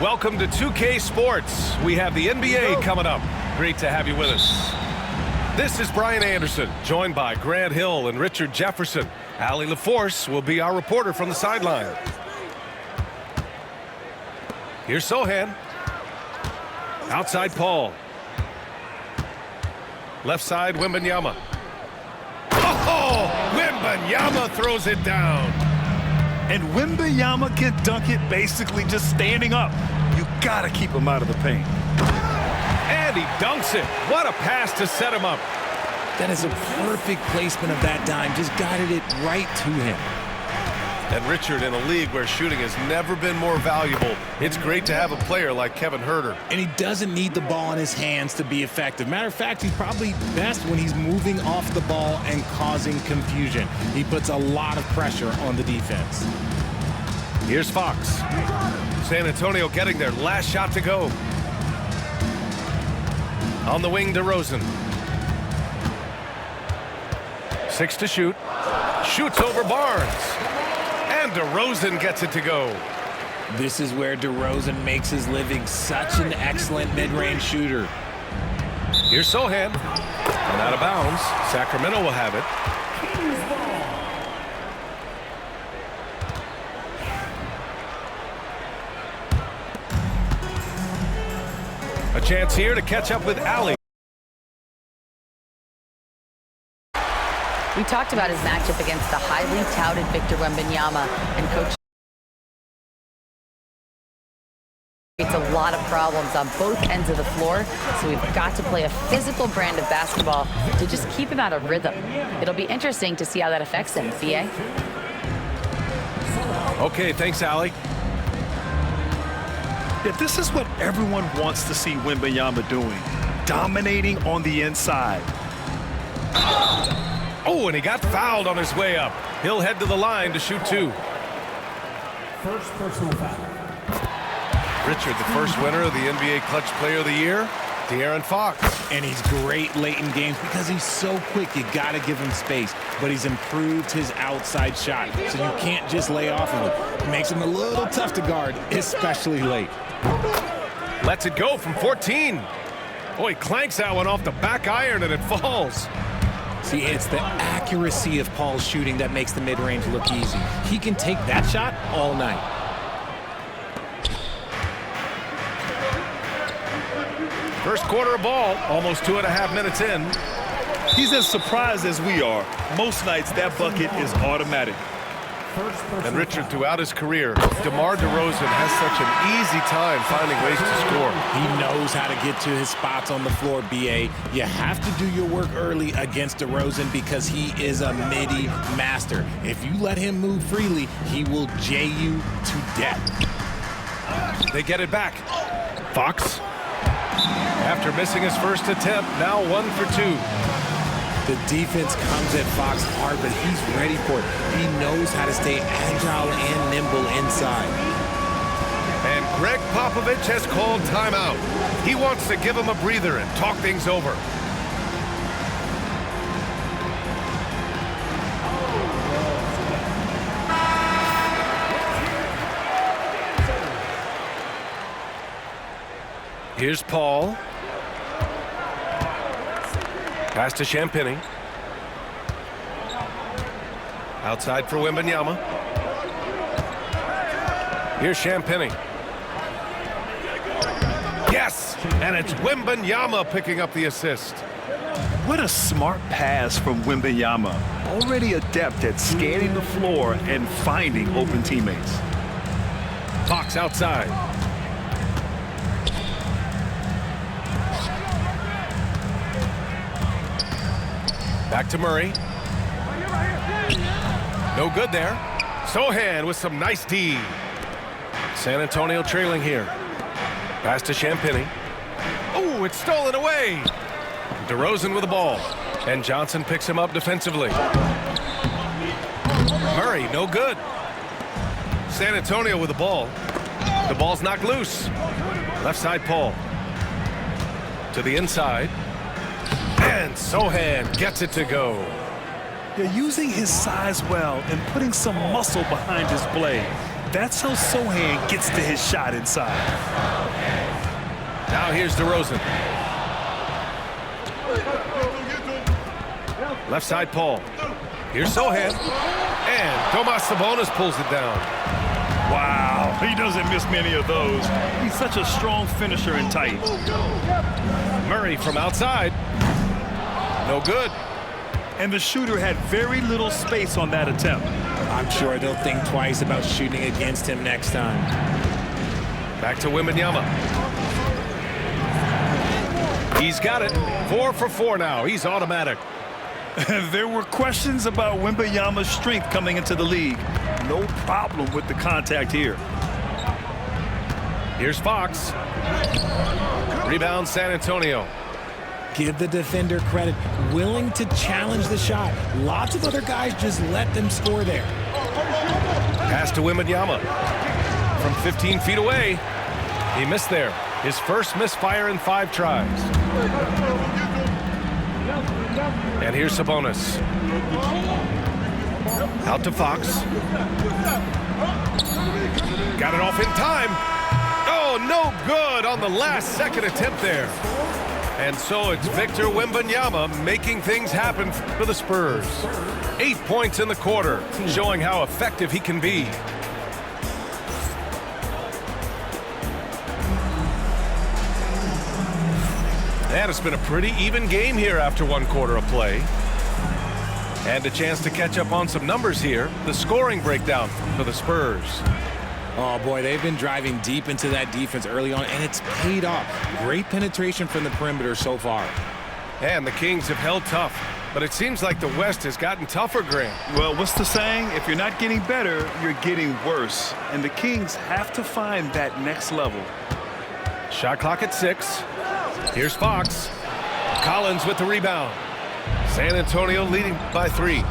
Welcome to 2K Sports. We have the NBA coming up. Great to have you with us. This is Brian Anderson, joined by Grant Hill and Richard Jefferson. Allie LaForce will be our reporter from the sideline. Here's Sohan. Outside Paul. Left side Wembanyama. Oh, Wembanyama throws it down. And Wembanyama can dunk it basically just standing up. You gotta keep him out of the paint. And he dunks it. What a pass to set him up. That is a perfect placement of that dime. Just guided it right to him. And Richard, in a league where shooting has never been more valuable, it's great to have a player like Kevin Huerter. And he doesn't need the ball in his hands to be effective. Matter of fact, he's probably best when he's moving off the ball and causing confusion. He puts a lot of pressure on the defense. Here's Fox. San Antonio getting their last shot to go. On the wing, DeRozan. 6 to shoot. Shoots over Barnes. And DeRozan gets it to go. This is where DeRozan makes his living. Such an excellent mid-range shooter. Here's Sohan. And out of bounds. Sacramento will have it. A chance here to catch up with Allie. We talked about his matchup against the highly touted Victor Wembanyama, and Coach creates a lot of problems on both ends of the floor, so we've got to play a physical brand of basketball to just keep him out of rhythm. It'll be interesting to see how that affects him, BA. Okay, thanks, Allie. Yeah, this is what everyone wants to see Wembanyama doing, dominating on the inside. Oh, and he got fouled on his way up. He'll head to the line to shoot 2. First personal foul. Richard, the first winner of the NBA Clutch Player of the Year, De'Aaron Fox. And he's great late in games because he's so quick. You got to give him space. But he's improved his outside shot, so you can't just lay off of him. It makes him a little tough to guard, especially late. Lets it go from 14. Oh, he clanks that one off the back iron and it falls. See, it's the accuracy of Paul's shooting that makes the mid-range look easy. He can take that shot all night. First quarter of ball, almost 2.5 minutes in. He's as surprised as we are. Most nights, that bucket is automatic. And Richard, throughout his career, DeMar DeRozan has such an easy time finding ways to score. He knows how to get to his spots on the floor, BA. You have to do your work early against DeRozan because he is a midi master. If you let him move freely, he will J you to death. They get it back. Fox. After missing his first attempt, now 1 for 2. The defense comes at Fox hard, but he's ready for it. He knows how to stay agile and nimble inside. And Greg Popovich has called timeout. He wants to give him a breather and talk things over. Here's Paul. Pass to Champagny. Outside for Wembanyama. Here's Champagny. Yes! And it's Wembanyama picking up the assist. What a smart pass from Wembanyama. Already adept at scanning the floor and finding open teammates. Fox outside. Back to Murray. No good there. Sohan with some nice D. San Antonio trailing here. Pass to Champagny. Oh, it's stolen away. DeRozan with the ball. And Johnson picks him up defensively. Murray, no good. San Antonio with the ball. The ball's knocked loose. Left side Paul. To the inside. And Sohan gets it to go. They're using his size well and putting some muscle behind his play. That's how Sohan gets to his shot inside. Now here's DeRozan. Left side Paul. Here's Sohan. And Domas Sabonis pulls it down. Wow, he doesn't miss many of those. He's such a strong finisher and tight. Murray from outside. No good. And the shooter had very little space on that attempt. I'm sure they'll think twice about shooting against him next time. Back to Wembanyama. He's got it. 4 for 4 now. He's automatic. There were questions about Wembanyama's strength coming into the league. No problem with the contact here. Here's Fox. Rebound San Antonio. Give the defender credit. Willing to challenge the shot. Lots of other guys just let them score there. Pass to Wembanyama. From 15 feet away. He missed there. His first misfire in 5 tries. And here's Sabonis. Out to Fox. Got it off in time. Oh, no good on the last second attempt there. And so it's Victor Wembanyama making things happen for the Spurs. 8 points in the quarter, showing how effective he can be. And it's been a pretty even game here after 1 quarter of play. And a chance to catch up on some numbers here. The scoring breakdown for the Spurs. Oh, boy, they've been driving deep into that defense early on, and it's paid off. Great penetration from the perimeter so far. And the Kings have held tough. But it seems like the West has gotten tougher, Grant. Well, what's the saying? If you're not getting better, you're getting worse. And the Kings have to find that next level. Shot clock at 6. Here's Fox. Collins with the rebound. San Antonio leading by 3.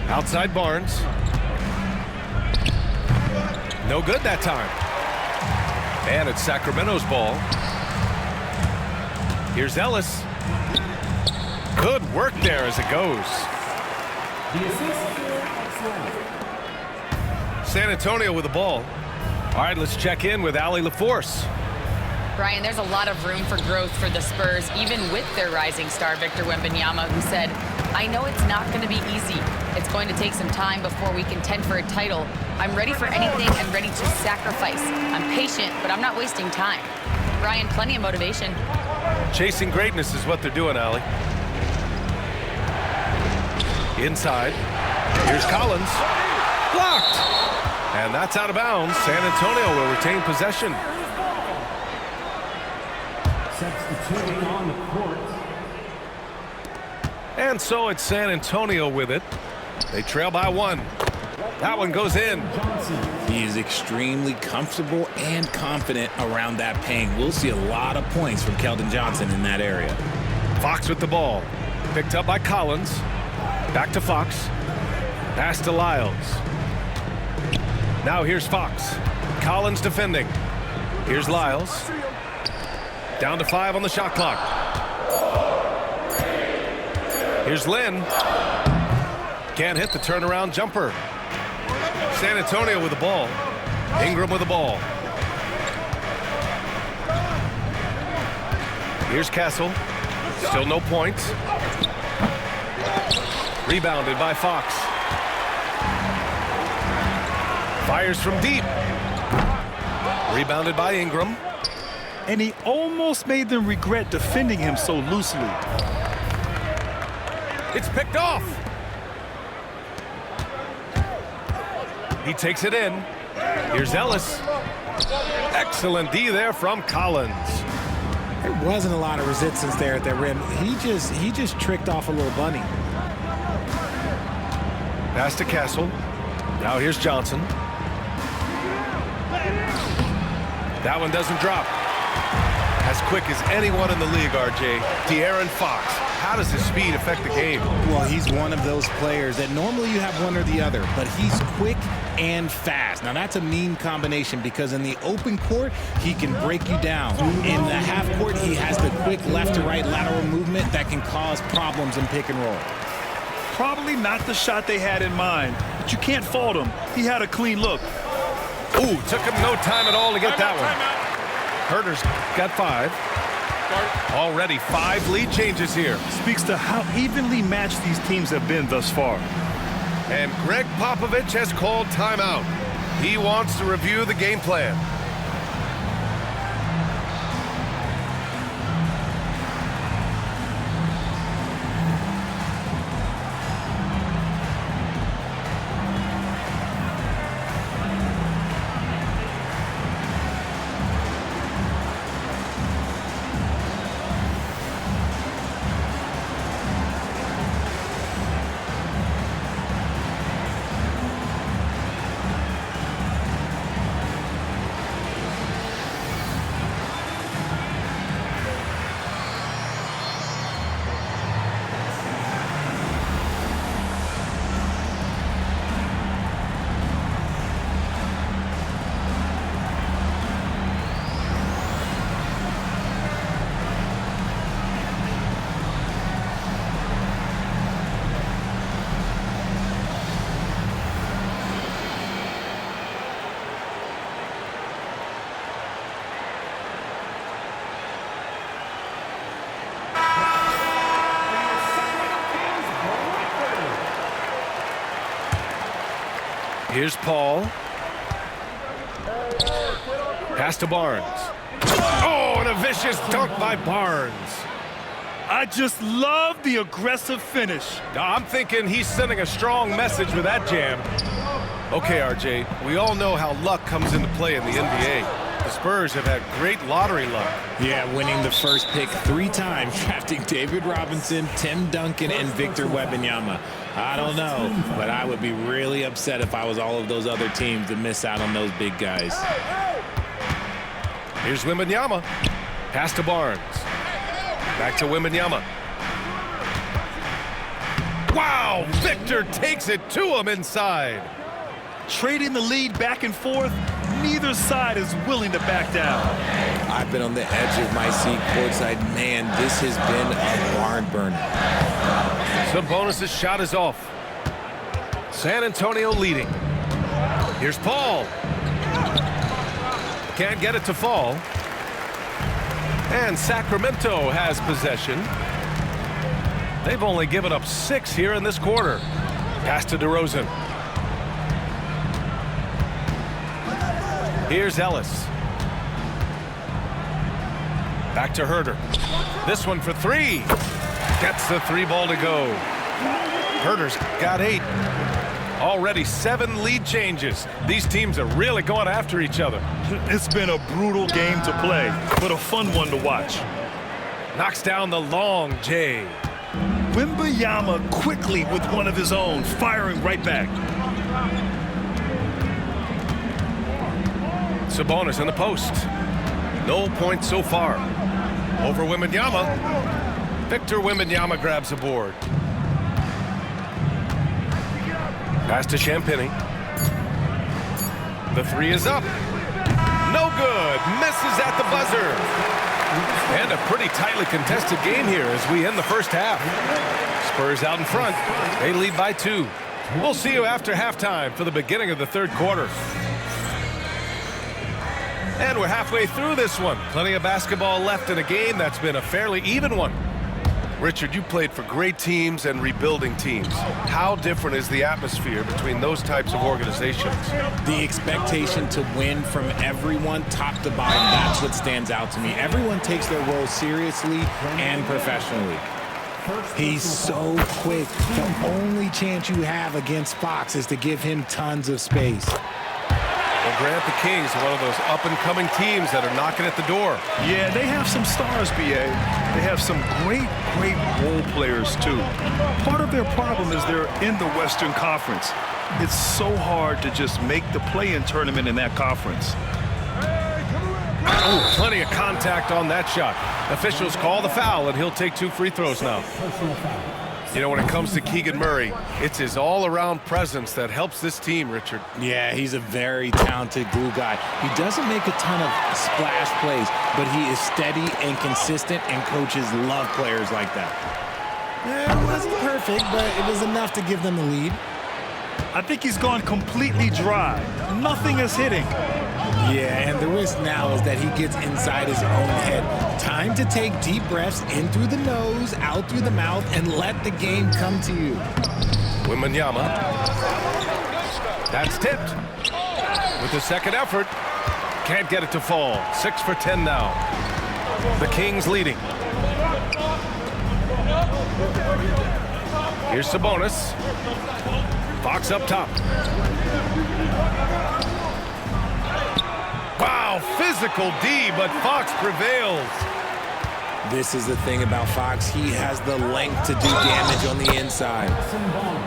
Outside Barnes. No good that time. And it's Sacramento's ball. Here's Ellis. Good work there as it goes. The assist, San Antonio with the ball. All right, let's check in with Allie LaForce. Brian, there's a lot of room for growth for the Spurs, even with their rising star, Victor Wembanyama, who said, I know it's not going to be easy. It's going to take some time before we contend for a title. I'm ready for anything and ready to sacrifice. I'm patient, but I'm not wasting time. Brian, plenty of motivation. Chasing greatness is what they're doing, Allie. Inside. Here's Collins. Blocked. And that's out of bounds. San Antonio will retain possession. substituting on the court. And so it's San Antonio with it. They trail by 1. That one goes in. He is extremely comfortable and confident around that paint. We'll see a lot of points from Keldon Johnson in that area. Fox with the ball. Picked up by Collins. Back to Fox. Pass to Lyles. Now here's Fox. Collins defending. Here's Lyles. Down to 5 on the shot clock. Here's Lynn. Can't hit the turnaround jumper. San Antonio with the ball. Ingram with the ball. Here's Castle. Still no points. Rebounded by Fox. Fires from deep. Rebounded by Ingram. And he almost made them regret defending him so loosely. It's picked off. He takes it in. Here's Ellis. Excellent D there from Collins. There wasn't a lot of resistance there at that rim. He just tricked off a little bunny. Pass to Castle. Now here's Johnson. That one doesn't drop. As quick as anyone in the league, RJ. De'Aaron Fox. How does his speed affect the game? Well, he's one of those players that normally you have one or the other, but he's quick and fast. Now, that's a mean combination because in the open court, he can break you down. In the half court, he has the quick left to right lateral movement that can cause problems in pick and roll. Probably not the shot they had in mind, but you can't fault him. He had a clean look. Ooh, took him no time at all to get that one. Herder's got 5. Already 5 lead changes here. Speaks to how evenly matched these teams have been thus far. And Greg Popovich has called timeout. He wants to review the game plan. Here's Paul. Pass to Barnes. Oh, and a vicious dunk by Barnes. I just love the aggressive finish. I'm thinking he's sending a strong message with that jam. Okay, RJ, we all know how luck comes into play in the NBA. The Spurs have had great lottery luck. Yeah, winning the first pick 3 times, drafting David Robinson, Tim Duncan, and Victor Wembanyama. I don't know, but I would be really upset if I was all of those other teams to miss out on those big guys. Here's Wembanyama. Pass to Barnes. Back to Wembanyama. Wow, Victor takes it to him inside. Trading the lead back and forth, neither side is willing to back down. I've been on the edge of my seat courtside. Man, this has been a barn burner. Sabonis' shot is off. San Antonio leading. Here's Paul. Can't get it to fall. And Sacramento has possession. They've only given up 6 here in this quarter. Pass to DeRozan. Here's Ellis. Back to Herder. This one for 3. Gets the 3 ball to go. Herder's got 8. Already 7 lead changes. These teams are really going after each other. It's been a brutal game to play, but a fun one to watch. Knocks down the long J. Wembanyama quickly with one of his own, firing right back. Sabonis in the post. No points so far. Over Wembanyama. Victor Wembanyama grabs a board. Pass to Champagny. The 3 is up. No good. Misses at the buzzer. And a pretty tightly contested game here as we end the first half. Spurs out in front. They lead by 2. We'll see you after halftime for the beginning of the third quarter. And we're halfway through this one. Plenty of basketball left in a game that's been a fairly even one. Richard, you played for great teams and rebuilding teams. How different is the atmosphere between those types of organizations? The expectation to win from everyone, top to bottom, that's what stands out to me. Everyone takes their role seriously and professionally. He's so quick. The only chance you have against Fox is to give him tons of space. Well, Grant, the Kings are one of those up-and-coming teams that are knocking at the door. Yeah, they have some stars, BA. They have some great role players, too. Part of their problem is they're in the Western Conference. It's so hard to just make the play-in tournament in that conference. Oh, plenty of contact on that shot. Officials call the foul, and he'll take 2 free throws now. Personal foul. You know, when it comes to Keegan Murray, it's his all-around presence that helps this team, Richard. Yeah, he's a very talented glue guy. He doesn't make a ton of splash plays, but he is steady and consistent, and coaches love players like that. It wasn't perfect, but it was enough to give them the lead. I think he's gone completely dry. Nothing is hitting. Yeah, and the risk now is that he gets inside his own head. Time to take deep breaths in through the nose, out through the mouth, and let the game come to you. Wembanyama. That's tipped. With the second effort, can't get it to fall. 6 for 10 now. The Kings leading. Here's Sabonis. Fox up top. Wow, physical D, but Fox prevails. This is the thing about Fox. He has the length to do damage on the inside.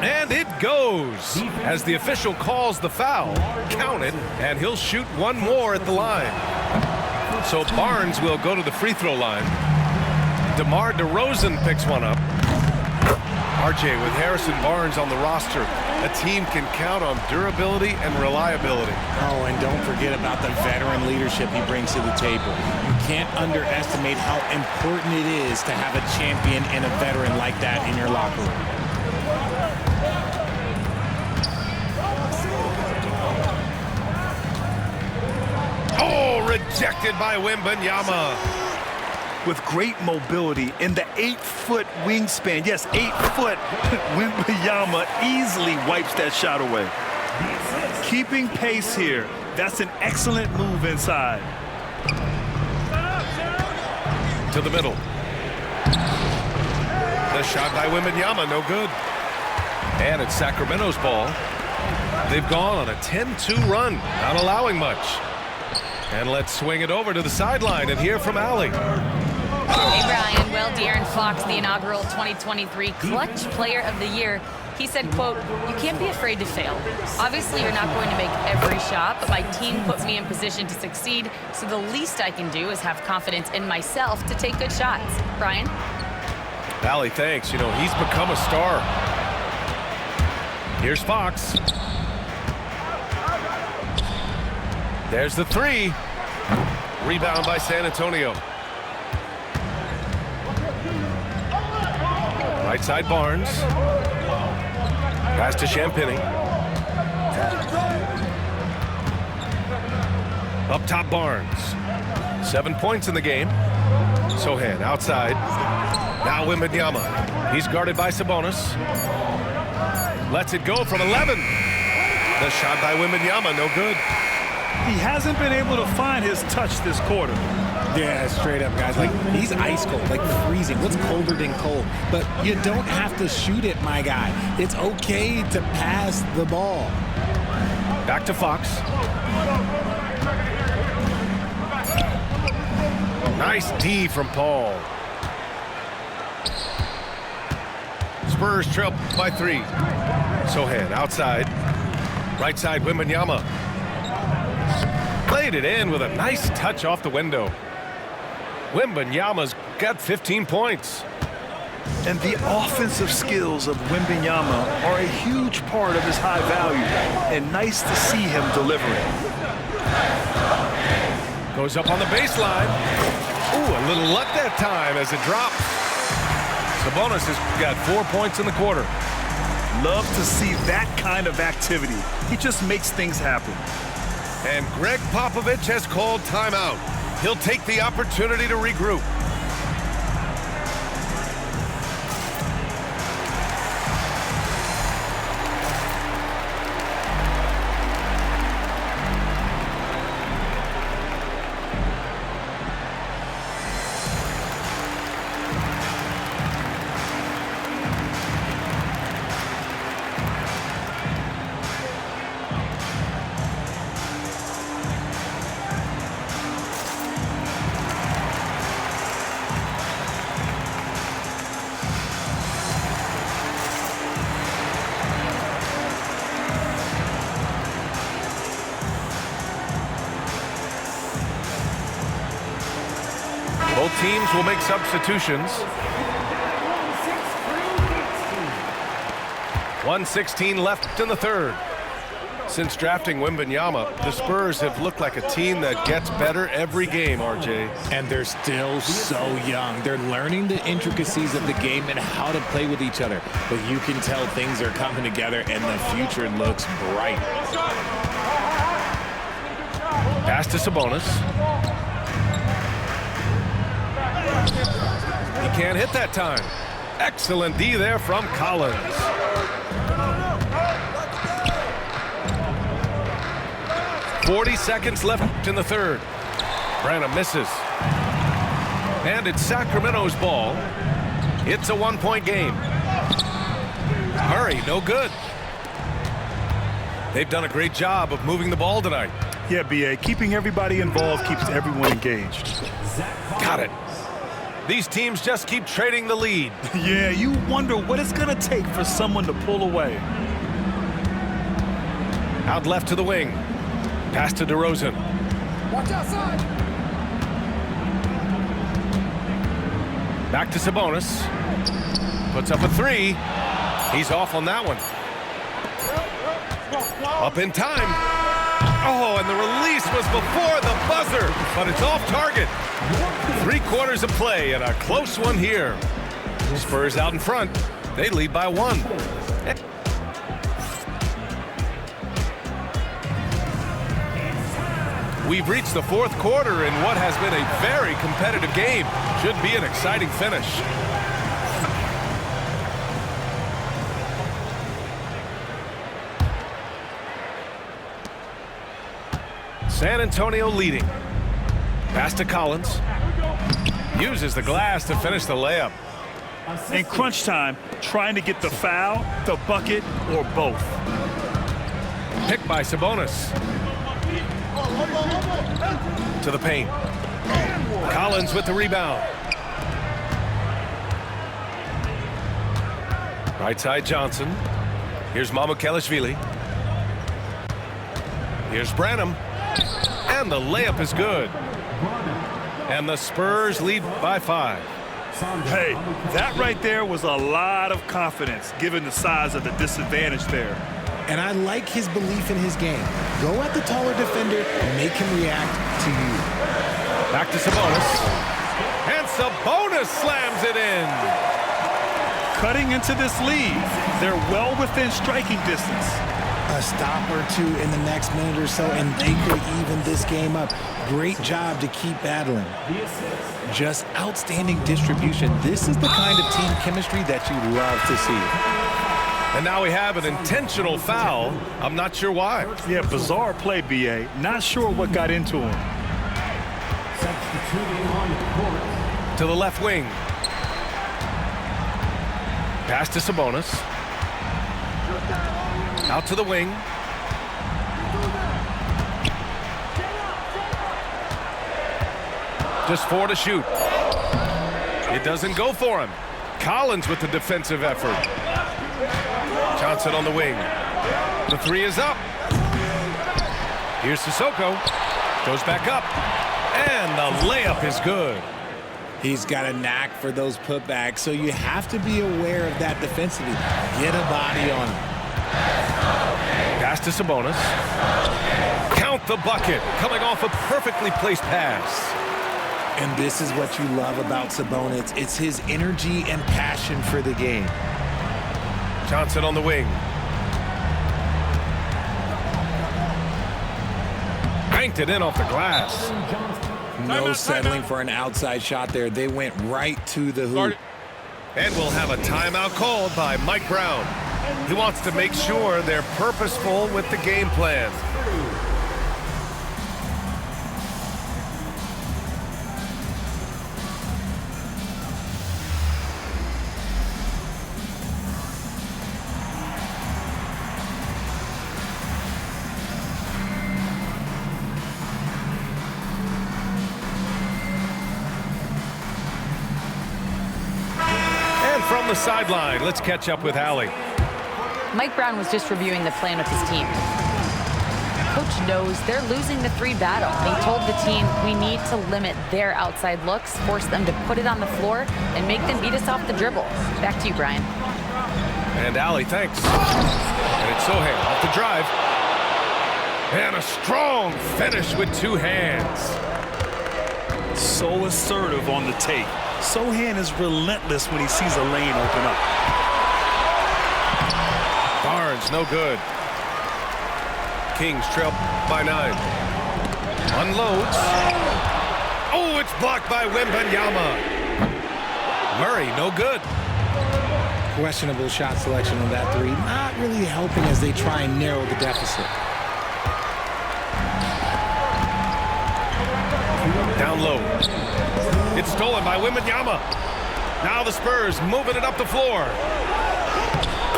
And it goes. As the official calls the foul, count it, and he'll shoot one more at the line. So Barnes will go to the free throw line. DeMar DeRozan picks one up. RJ with Harrison Barnes on the roster. A team can count on durability and reliability. Oh, and don't forget about the veteran leadership he brings to the table. You can't underestimate how important it is to have a champion and a veteran like that in your locker room. Oh, rejected by Wembanyama. With great mobility in the 8-foot wingspan. Yes, 8 foot. Wembanyama easily wipes that shot away. Keeping pace here. That's an excellent move inside. To the middle. The shot by Wembanyama, no good. And it's Sacramento's ball. They've gone on a 10-2 run, not allowing much. And let's swing it over to the sideline and hear from Allie. Hey, Brian. Well, De'Aaron Fox, the inaugural 2023 Clutch Player of the Year, he said, quote, "You can't be afraid to fail. Obviously, you're not going to make every shot, but my team put me in position to succeed, so the least I can do is have confidence in myself to take good shots." Brian? Allie, thanks. You know, he's become a star. Here's Fox. There's the three. Rebound by San Antonio. Right side Barnes. Pass to Champagny. Up top Barnes. 7 points in the game. Sohan outside. Now Wembanyama. He's guarded by Sabonis. Lets it go from 11. The shot by Wembanyama, no good. He hasn't been able to find his touch this quarter. Yeah, straight up, guys. Like, he's ice cold, like freezing. What's colder than cold? But you don't have to shoot it, my guy. It's okay to pass the ball. Back to Fox. Nice D from Paul. Spurs trail by 3. Sohan outside. Right side Wembanyama. Played it in with a nice touch off the window. Wembanyama's got 15 points. And the offensive skills of Wembanyama are a huge part of his high value. And nice to see him delivering. Goes up on the baseline. Ooh, a little luck that time as it drops. Sabonis has got 4 points in the quarter. Love to see that kind of activity. He just makes things happen. And Greg Popovich has called timeout. He'll take the opportunity to regroup. Both teams will make substitutions. 1:16 left in the third. Since drafting Wembanyama, the Spurs have looked like a team that gets better every game, RJ. And they're still so young. They're learning the intricacies of the game and how to play with each other. But you can tell things are coming together and the future looks bright. Pass to Sabonis. He can't hit that time. Excellent D there from Collins. "40 seconds left in the third. Branham misses. And it's Sacramento's ball. It's a one-point game. Murray, no good. They've done a great job of moving the ball tonight. Yeah, BA, keeping everybody involved keeps everyone engaged. Got it. These teams just keep trading the lead. Yeah, you wonder what it's going to take for someone to pull away. Out left to the wing. Pass to DeRozan. Watch outside. Back to Sabonis. Puts up a three. He's off on that one. Up in time. Oh, and the release was before the buzzer, but it's off target. 3/4 of play and a close one here. Spurs out in front. They lead by 1. We've reached the fourth quarter in what has been a very competitive game. Should be an exciting finish. San Antonio leading. Pass to Collins. Uses the glass to finish the layup. In crunch time, trying to get the foul, the bucket, or both. Picked by Sabonis. To the paint. Collins with the rebound. Right side Johnson. Here's Mamukelashvili. Here's Branham. And the layup is good. And the Spurs lead by 5. Hey, that right there was a lot of confidence given the size of the disadvantage there. And I like his belief in his game. Go at the taller defender and make him react to you. Back to Sabonis. And Sabonis slams it in. Cutting into this lead, they're well within striking distance. A stop or two in the next minute or so, and they could even this game up. Great job to keep battling. Just outstanding distribution. This is the kind of team chemistry that you love to see. And now we have an intentional foul. I'm not sure why. Yeah, bizarre play, BA. Not sure what got into him. Substituting on the court. To the left wing. Pass to Sabonis. Out to the wing. Just 4 to shoot. It doesn't go for him. Collins with the defensive effort. Johnson on the wing. The 3 is up. Here's Sissoko. Goes back up. And the layup is good. He's got a knack for those putbacks, so you have to be aware of that defensively. Get a body on him. Pass to Sabonis. Count the bucket. Coming off a perfectly placed pass. And this is what you love about Sabonis. It's his energy and passion for the game. Johnson on the wing. Banked it in off the glass. No settling for an outside shot there. They went right to the hoop. And we'll have a timeout called by Mike Brown. He wants to make sure they're purposeful with the game plan. From the sideline, let's catch up with Allie. Mike Brown was just reviewing the plan with his team. Coach knows they're losing the 3 battle. He told the team, we need to limit their outside looks, force them to put it on the floor, and make them beat us off the dribble. Back to you, Brian. And Alley, thanks. And it's Sohan off the drive. And a strong finish with two hands. So assertive on the tape. Sohan is relentless when he sees a lane open up. Barnes, no good. Kings trail by 9. Unloads. Oh, it's blocked by Wembanyama. Murray, no good. Questionable shot selection on that three. Not really helping as they try and narrow the deficit. Down low. It's stolen by Wembanyama. Now the Spurs moving it up the floor.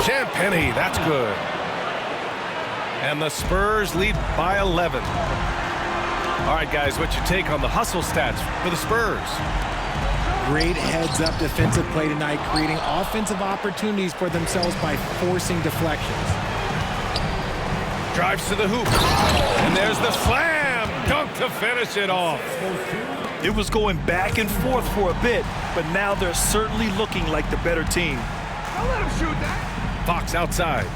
Champagnie, that's good. And the Spurs lead by 11. All right, guys, what's your take on the hustle stats for the Spurs? Great heads-up defensive play tonight, creating offensive opportunities for themselves by forcing deflections. Drives to the hoop. And there's the slam dunk to finish it off. It was going back and forth for a bit, but now they're certainly looking like the better team. Don't let him shoot that. Fox outside.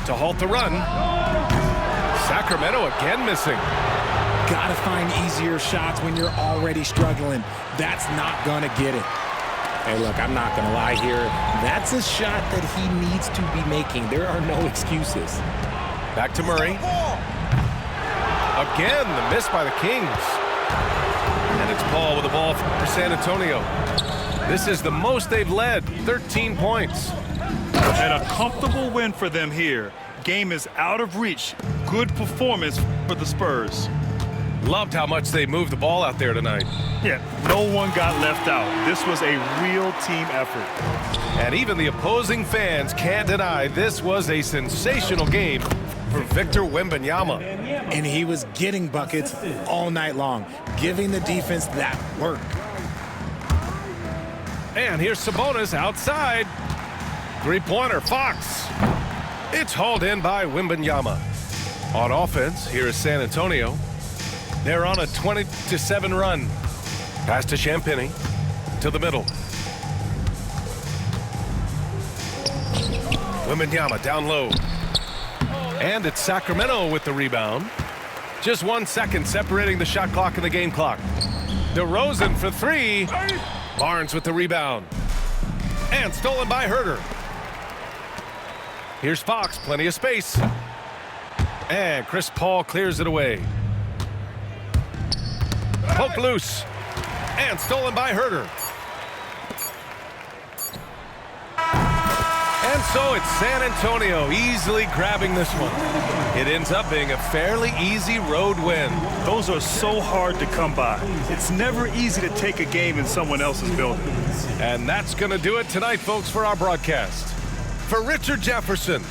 To halt the run. Sacramento again missing. Gotta find easier shots when you're already struggling. That's not gonna get it. Hey, look, I'm not gonna lie here. That's a shot that he needs to be making. There are no excuses. Back to Murray. Again, the miss by the Kings. And it's Paul with the ball for San Antonio. This is the most they've led, 13 points. And a comfortable win for them here. Game is out of reach. Good performance for the Spurs. Loved how much they moved the ball out there tonight. Yeah, no one got left out. This was a real team effort. And even the opposing fans can't deny this was a sensational game for Victor Wembanyama. And he was getting buckets all night long, giving the defense that work. And here's Sabonis outside. Three-pointer, Fox. It's hauled in by Wembanyama. On offense, here is San Antonio. They're on a 20-7 run. Pass to Champagnie. To the middle. Wembanyama down low. And it's Sacramento with the rebound. Just 1 second separating the shot clock and the game clock. DeRozan for three. Barnes with the rebound. And stolen by Herter. Here's Fox, plenty of space. And Chris Paul clears it away. Poke loose. And stolen by Herter. And so it's San Antonio easily grabbing this one. It ends up being a fairly easy road win. Those are so hard to come by. It's never easy to take a game in someone else's building. And that's going to do it tonight, folks, for our broadcast. For Richard Jefferson,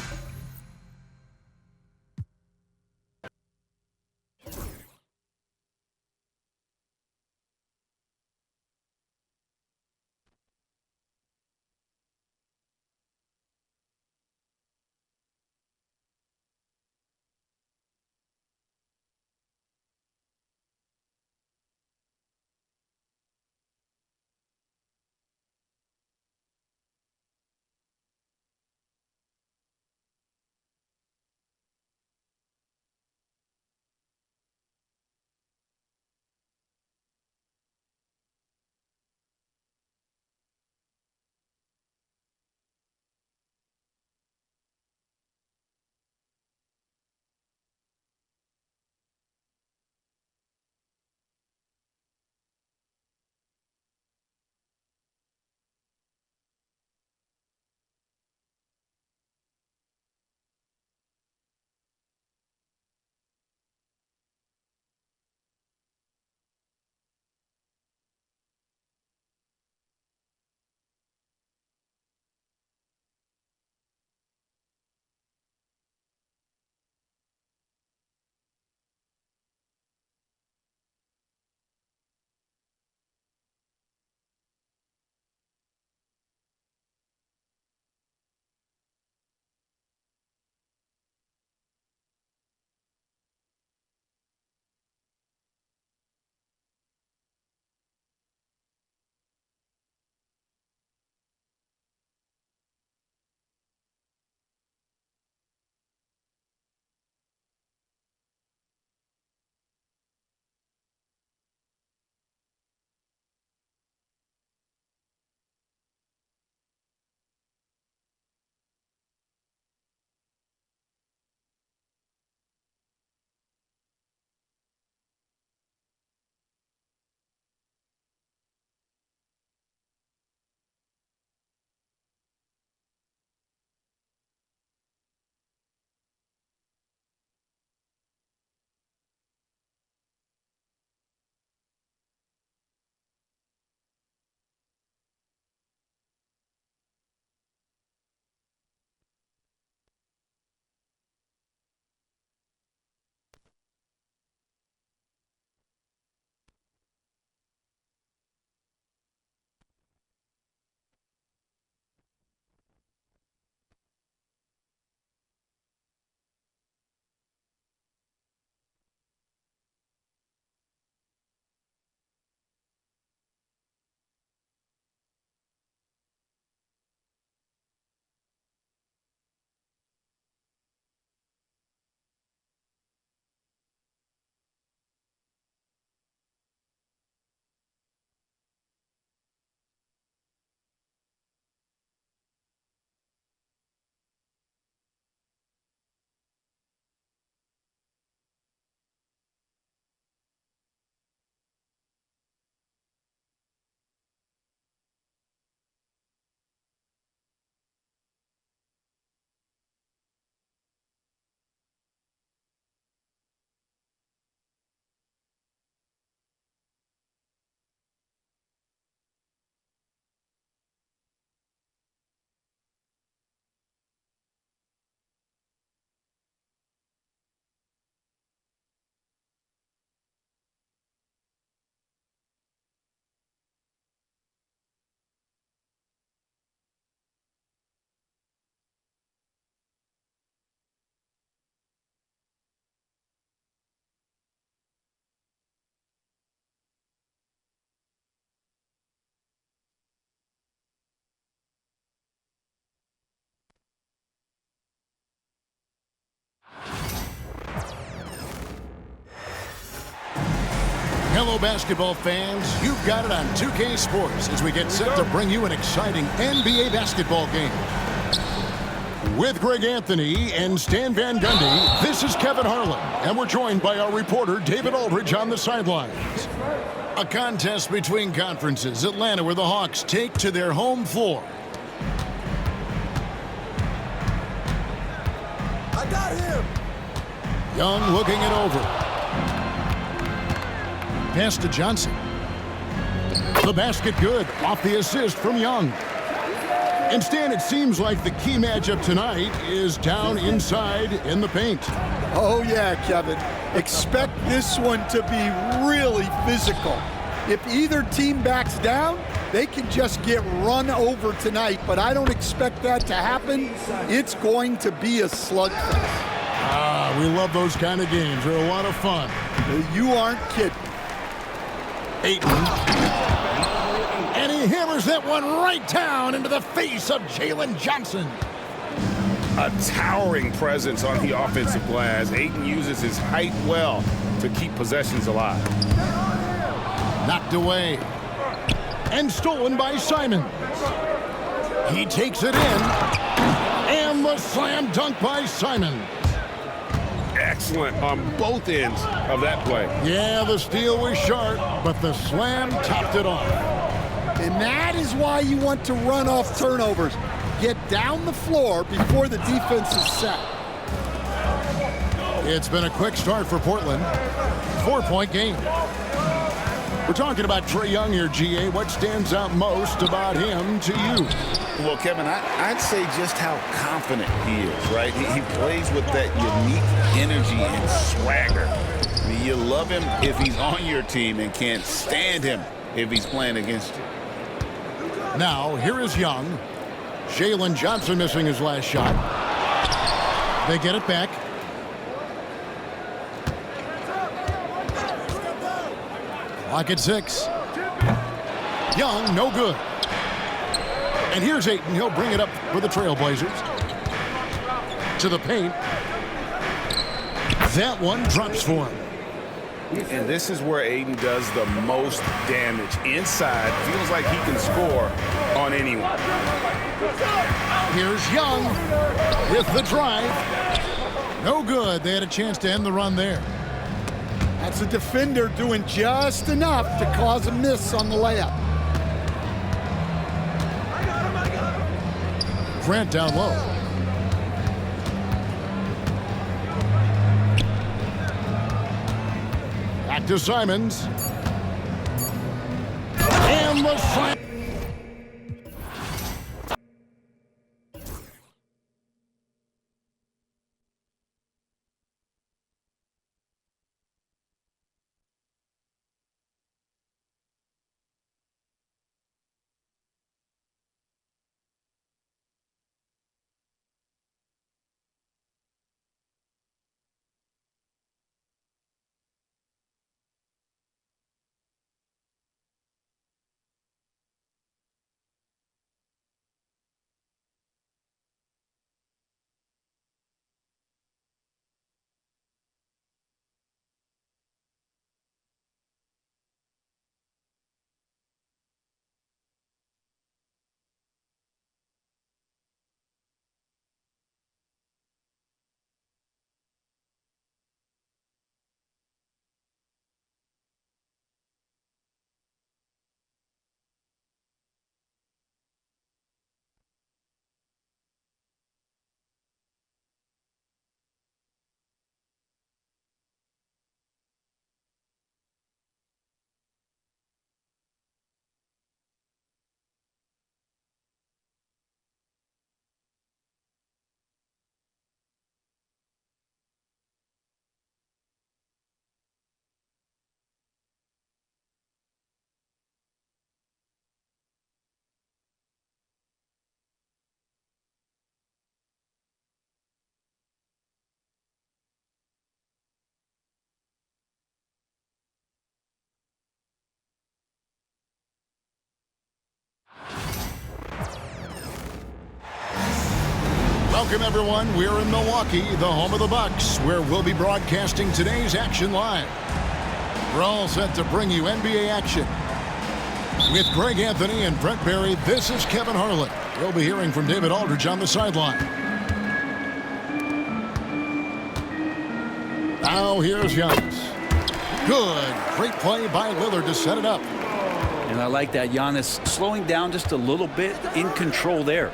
Hello, basketball fans. You've got it on 2K Sports as we get set to bring you an exciting NBA basketball game. With Greg Anthony and Stan Van Gundy, this is Kevin Harlan, and we're joined by our reporter, David Aldridge, on the sidelines. A contest between conferences, Atlanta, where the Hawks take to their home floor. I got him. Young looking it over. Pass to Johnson. The basket good, off the assist from Young. And Stan, it seems like the key matchup tonight is down inside in the paint. Oh yeah, Kevin. Expect this one to be really physical. If either team backs down, they can just get run over tonight, but I don't expect that to happen. It's going to be a slugfest. We love those kind of games. They're a lot of fun. You aren't kidding. Ayton. And he hammers that one right down into the face of Jalen Johnson. A towering presence on the offensive glass. Ayton uses his height well to keep possessions alive. Knocked away. And stolen by Simon. He takes it in. And the slam dunk by Simon. Excellent on both ends of that play. Yeah, the steal was sharp, but the slam topped it off. And that is why you want to run off turnovers. Get down the floor before the defense is set. It's been a quick start for Portland. 4-point game. We're talking about Trae Young here, GA. What stands out most about him to you? Well, Kevin, I'd say just how confident he is, right? He plays with that unique energy and swagger. I mean, you love him if he's on your team and can't stand him if he's playing against you. Now, here is Young. Jalen Johnson missing his last shot. They get it back. Clock at 6. Young, no good. And here's Ayton. He'll bring it up for the Trailblazers. To the paint. That one drops for him. And this is where Ayton does the most damage. Inside, feels like he can score on anyone. Here's Young with the drive. No good. They had a chance to end the run there. That's a defender doing just enough to cause a miss on the layup. Grant down low. Back to Simons. And the slam. Welcome, everyone. We're in Milwaukee, the home of the Bucks, where we'll be broadcasting today's action live. We're all set to bring you NBA action. With Greg Anthony and Brent Barry, this is Kevin Harlan. We'll be hearing from David Aldridge on the sideline. Now here's Giannis. Good. Great play by Lillard to set it up. And I like that Giannis slowing down just a little bit, in control there.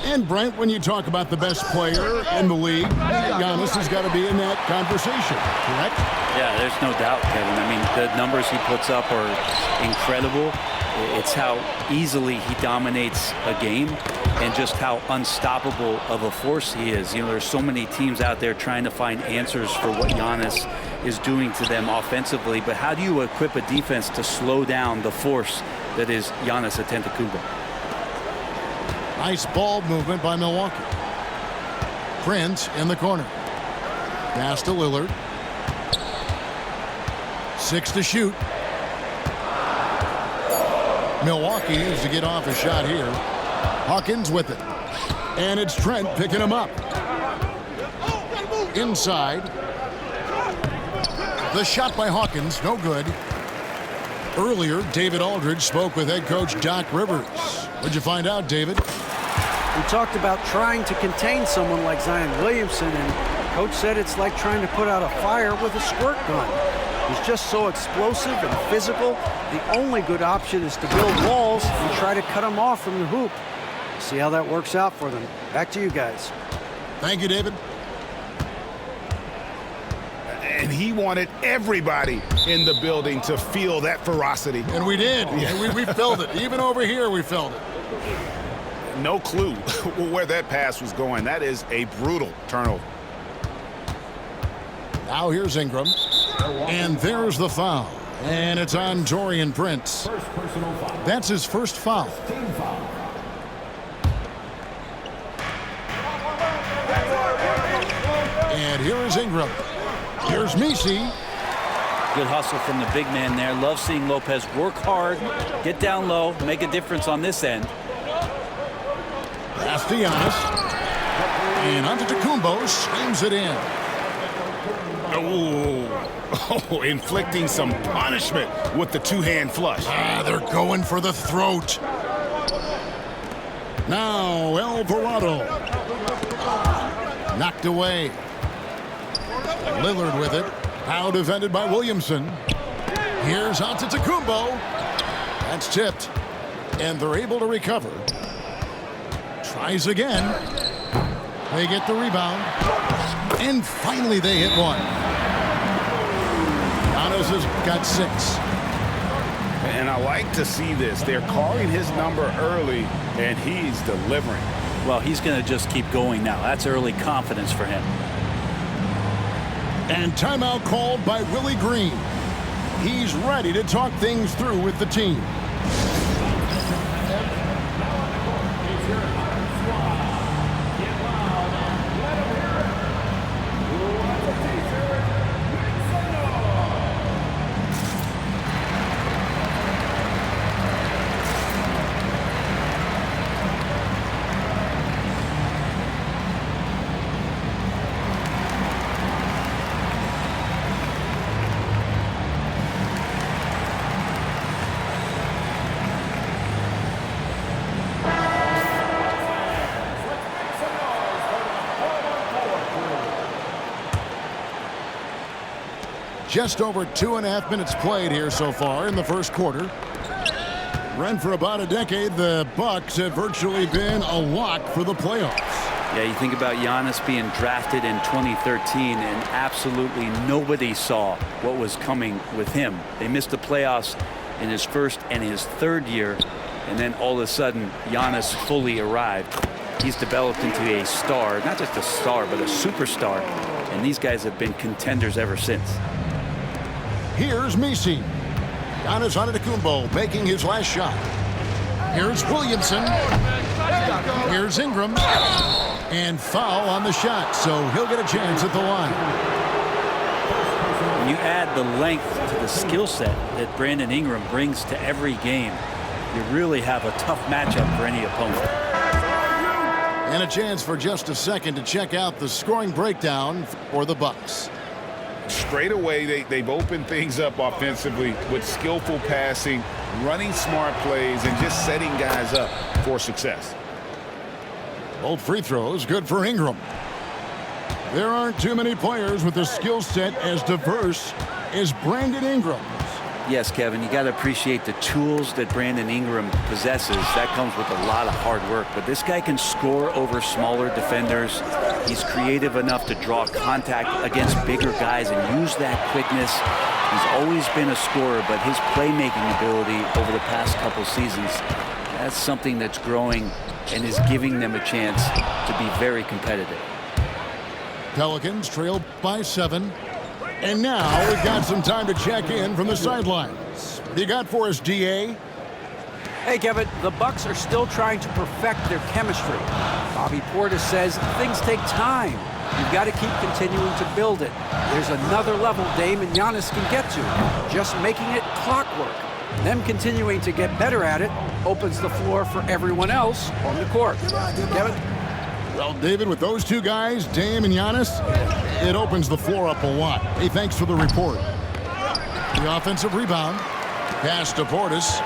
And Brent, when you talk about the best player in the league, Giannis has got to be in that conversation, correct? Yeah, there's no doubt, Kevin. I mean, the numbers he puts up are incredible. It's how easily he dominates a game and just how unstoppable of a force he is. You know, there's so many teams out there trying to find answers for what Giannis is doing to them offensively, but how do you equip a defense to slow down the force that is Giannis Antetokounmpo? Nice ball movement by Milwaukee. Prince in the corner. Pass to Lillard. 6 to shoot. Milwaukee needs to get off a shot here. Hawkins with it. And it's Trent picking him up. Inside. The shot by Hawkins, no good. Earlier, David Aldridge spoke with head coach Doc Rivers. What'd you find out, David? We talked about trying to contain someone like Zion Williamson, and coach said it's like trying to put out a fire with a squirt gun. He's just so explosive and physical. The only good option is to build walls and try to cut him off from the hoop. See how that works out for them. Back to you guys. Thank you, David. And he wanted everybody in the building to feel that ferocity. And we did. Yeah. We felt it. Even over here, we felt it. No clue where that pass was going. That is a brutal turnover. Now here's Ingram. And there's the foul. And it's on Taurean Prince. That's his first foul. And here is Ingram. Here's Messi. Good hustle from the big man there. Love seeing Lopez work hard, get down low, make a difference on this end. Pass to Giannis. And Antetokounmpo slams it in. Oh, inflicting some punishment with the two-hand flush. They're going for the throat. Now Alvarado. Knocked away. Lillard with it. Now defended by Williamson. Here's Antetokounmpo. That's tipped. And they're able to recover. Tries again. They get the rebound. And finally they hit one. Giannis has got 6. And I like to see this. They're calling his number early, and he's delivering. Well, he's going to just keep going now. That's early confidence for him. And timeout called by Willie Green. He's ready to talk things through with the team. Just over 2.5 minutes played here so far in the first quarter. Run for about a decade, the Bucks have virtually been a lock for the playoffs. Yeah, you think about Giannis being drafted in 2013, and absolutely nobody saw what was coming with him. They missed the playoffs in his first and his third year, and then all of a sudden, Giannis fully arrived. He's developed into a star, not just a star, but a superstar, and these guys have been contenders ever since. Here's Messi. Giannis Antetokounmpo making his last shot. Here's Williamson. Here's Ingram. And foul on the shot, so he'll get a chance at the line. When you add the length to the skill set that Brandon Ingram brings to every game, you really have a tough matchup for any opponent. And a chance for just a second to check out the scoring breakdown for the Bucks. straight away, they've opened things up offensively with skillful passing, running smart plays, and just setting guys up for success. Both free throws good for Ingram. There aren't too many players with a skill set as diverse as Brandon Ingram's. Yes, Kevin, you got to appreciate the tools that Brandon Ingram possesses. That comes with a lot of hard work. But this guy can score over smaller defenders. He's creative enough to draw contact against bigger guys and use that quickness. He's always been a scorer, but his playmaking ability over the past couple seasons, that's something that's growing and is giving them a chance to be very competitive. Pelicans trail by 7. And now we've got some time to check in from the sidelines. What do you got for us, DA? Hey, Kevin, the Bucks are still trying to perfect their chemistry. Bobby Portis says things take time. You've got to keep continuing to build it. There's another level Dame and Giannis can get to, just making it clockwork. Them continuing to get better at it opens the floor for everyone else on the court. Kevin? Well, David, with those two guys, Dame and Giannis, it opens the floor up a lot. Hey, thanks for the report. The offensive rebound. Pass to Portis.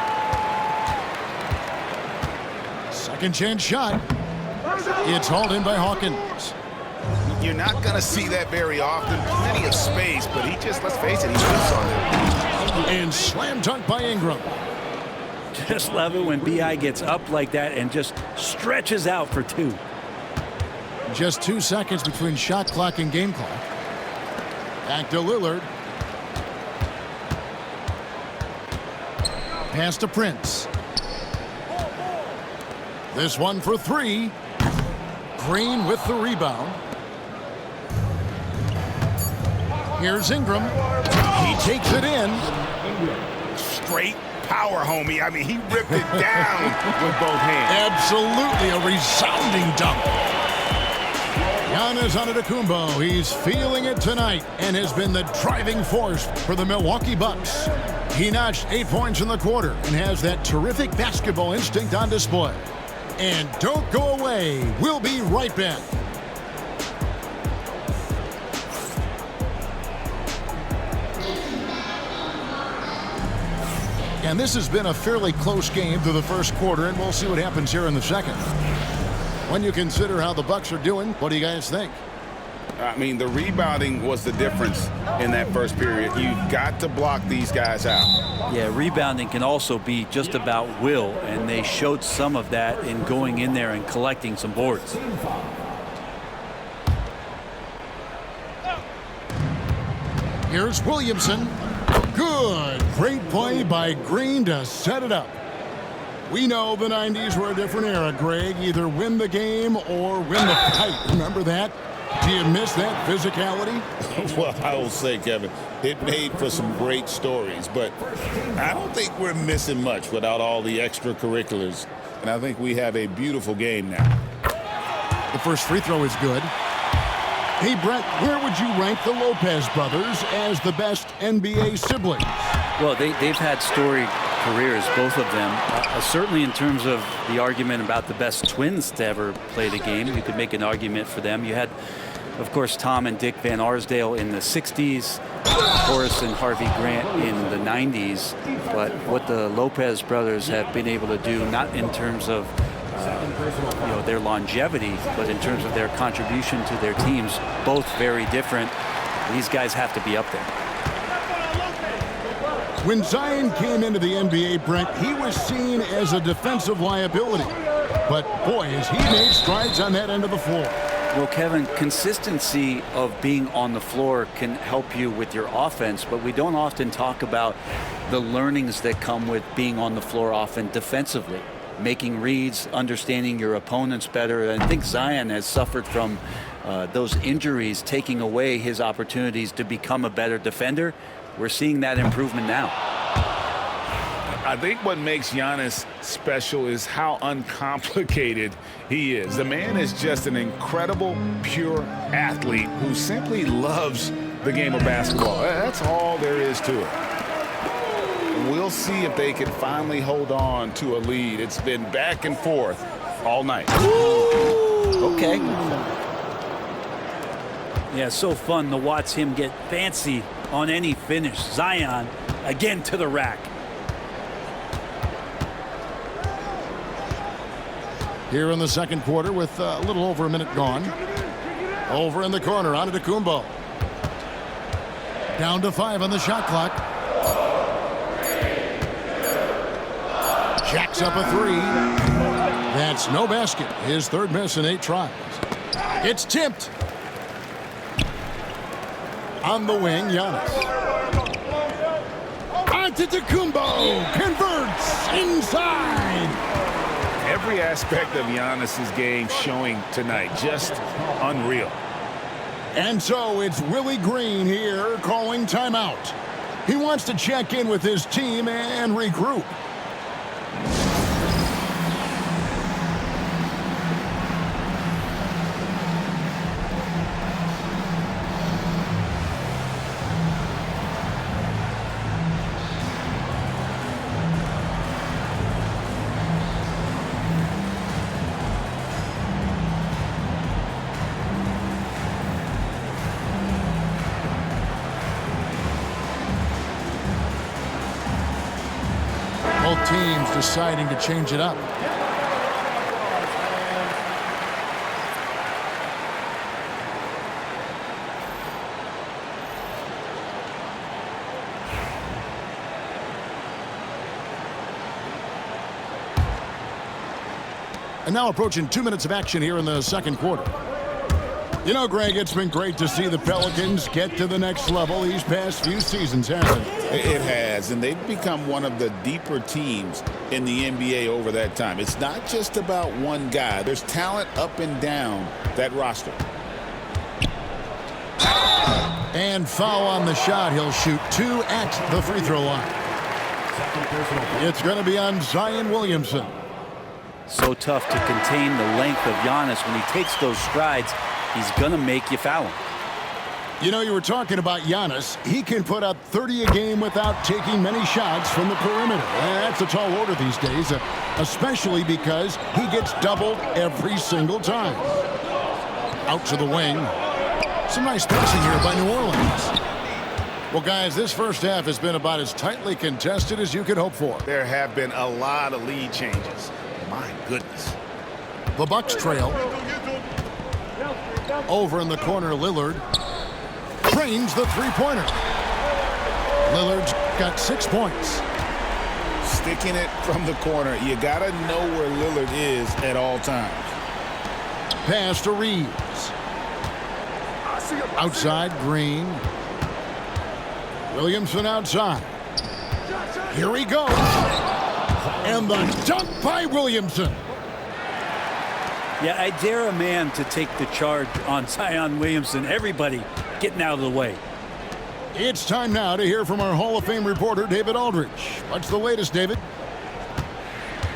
Second chance shot. It's hauled in by Hawkins. You're not going to see that very often. Plenty of space, but he just, let's face it, he shoots on it. And slam dunk by Ingram. Just love it when B.I. gets up like that and just stretches out for 2. Just 2 seconds between shot clock and game clock. Back to Lillard. Pass to Prince. This one for 3. Green with the rebound. Here's Ingram. He takes it in. Straight power, homie. I mean, he ripped it down with both hands. Absolutely a resounding dunk. Giannis Antetokounmpo, he's feeling it tonight and has been the driving force for the Milwaukee Bucks. He notched 8 points in the quarter and has that terrific basketball instinct on display. And don't go away. We'll be right back. And this has been a fairly close game through the first quarter, and we'll see what happens here in the second. When you consider how the Bucks are doing, what do you guys think? I mean, the rebounding was the difference in that first period. You've got to block these guys out. Yeah, rebounding can also be just about will, and they showed some of that in going in there and collecting some boards. Here's Williamson. Good. Great play by Green to set it up. We know the 90s were a different era, Greg. Either win the game or win the fight. Remember that? Do you miss that physicality? Well, I will say, Kevin, it made for some great stories, but I don't think we're missing much without all the extracurriculars. And I think we have a beautiful game now. The first free throw is good. Hey, Brett, where would you rank the Lopez brothers as the best NBA siblings? Well, they've had storied careers, both of them. Certainly in terms of the argument about the best twins to ever play the game, you could make an argument for them. You had, of course, Tom and Dick Van Arsdale in the 60s, Horace and Harvey Grant in the 90s. But what the Lopez brothers have been able to do, not in terms of their longevity, but in terms of their contribution to their teams, both very different. These guys have to be up there. When Zion came into the NBA, Brent, he was seen as a defensive liability. But, boy, has he made strides on that end of the floor. Well, Kevin, consistency of being on the floor can help you with your offense, but we don't often talk about the learnings that come with being on the floor often defensively. Making reads, understanding your opponents better. And I think Zion has suffered from those injuries, taking away his opportunities to become a better defender. We're seeing that improvement now. I think what makes Giannis special is how uncomplicated he is. The man is just an incredible, pure athlete who simply loves the game of basketball. That's all there is to it. We'll see if they can finally hold on to a lead. It's been back and forth all night. Ooh, okay. Yeah, so fun to watch him get fancy on any finish. Zion again to the rack. Here in the second quarter with a little over a minute gone. Over in the corner, Antetokounmpo. Down to 5 on the shot clock. Jacks up a 3. That's no basket. His third miss in 8 tries. It's tipped. On the wing, Giannis. Antetokounmpo converts inside. Every aspect of Giannis's game showing tonight, just unreal. And so it's Willie Green here calling timeout. He wants to check in with his team and regroup. Both teams deciding to change it up. And now approaching 2 minutes of action here in the second quarter. You know, Greg, it's been great to see the Pelicans get to the next level these past few seasons, hasn't it? It has, and they've become one of the deeper teams in the NBA over that time. It's not just about one guy. There's talent up and down that roster. And foul on the shot. He'll shoot 2 at the free throw line. It's going to be on Zion Williamson. So tough to contain the length of Giannis. When he takes those strides, he's going to make you foul him. You know, you were talking about Giannis. He can put up 30 a game without taking many shots from the perimeter. That's a tall order these days, especially because he gets doubled every single time. Out to the wing. Some nice passing here by New Orleans. Well, guys, this first half has been about as tightly contested as you could hope for. There have been a lot of lead changes. My goodness. The Bucks trail. Over in the corner, Lillard trains the three-pointer. Lillard's got 6 points. Sticking it from the corner. You got to know where Lillard is at all times. Pass to Reeves. Outside, Green. Williamson outside. Here he goes. And the dunk by Williamson. Yeah, I dare a man to take the charge on Zion Williamson. Everybody getting out of the way. It's time now to hear from our Hall of Fame reporter, David Aldridge. What's the latest, David?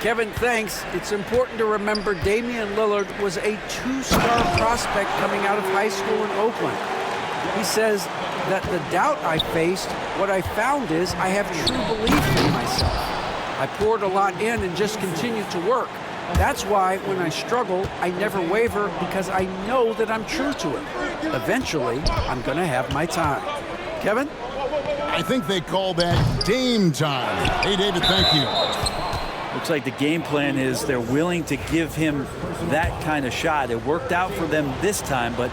Kevin, thanks. It's important to remember Damian Lillard was a 2-star prospect coming out of high school in Oakland. He says that the doubt I faced, what I found is I have true belief in myself. I poured a lot in and just continued to work. That's why when I struggle, I never waver because I know that I'm true to it. Eventually, I'm going to have my time. Kevin? I think they call that Dame time. Hey, David, thank you. Looks like the game plan is they're willing to give him that kind of shot. It worked out for them this time, but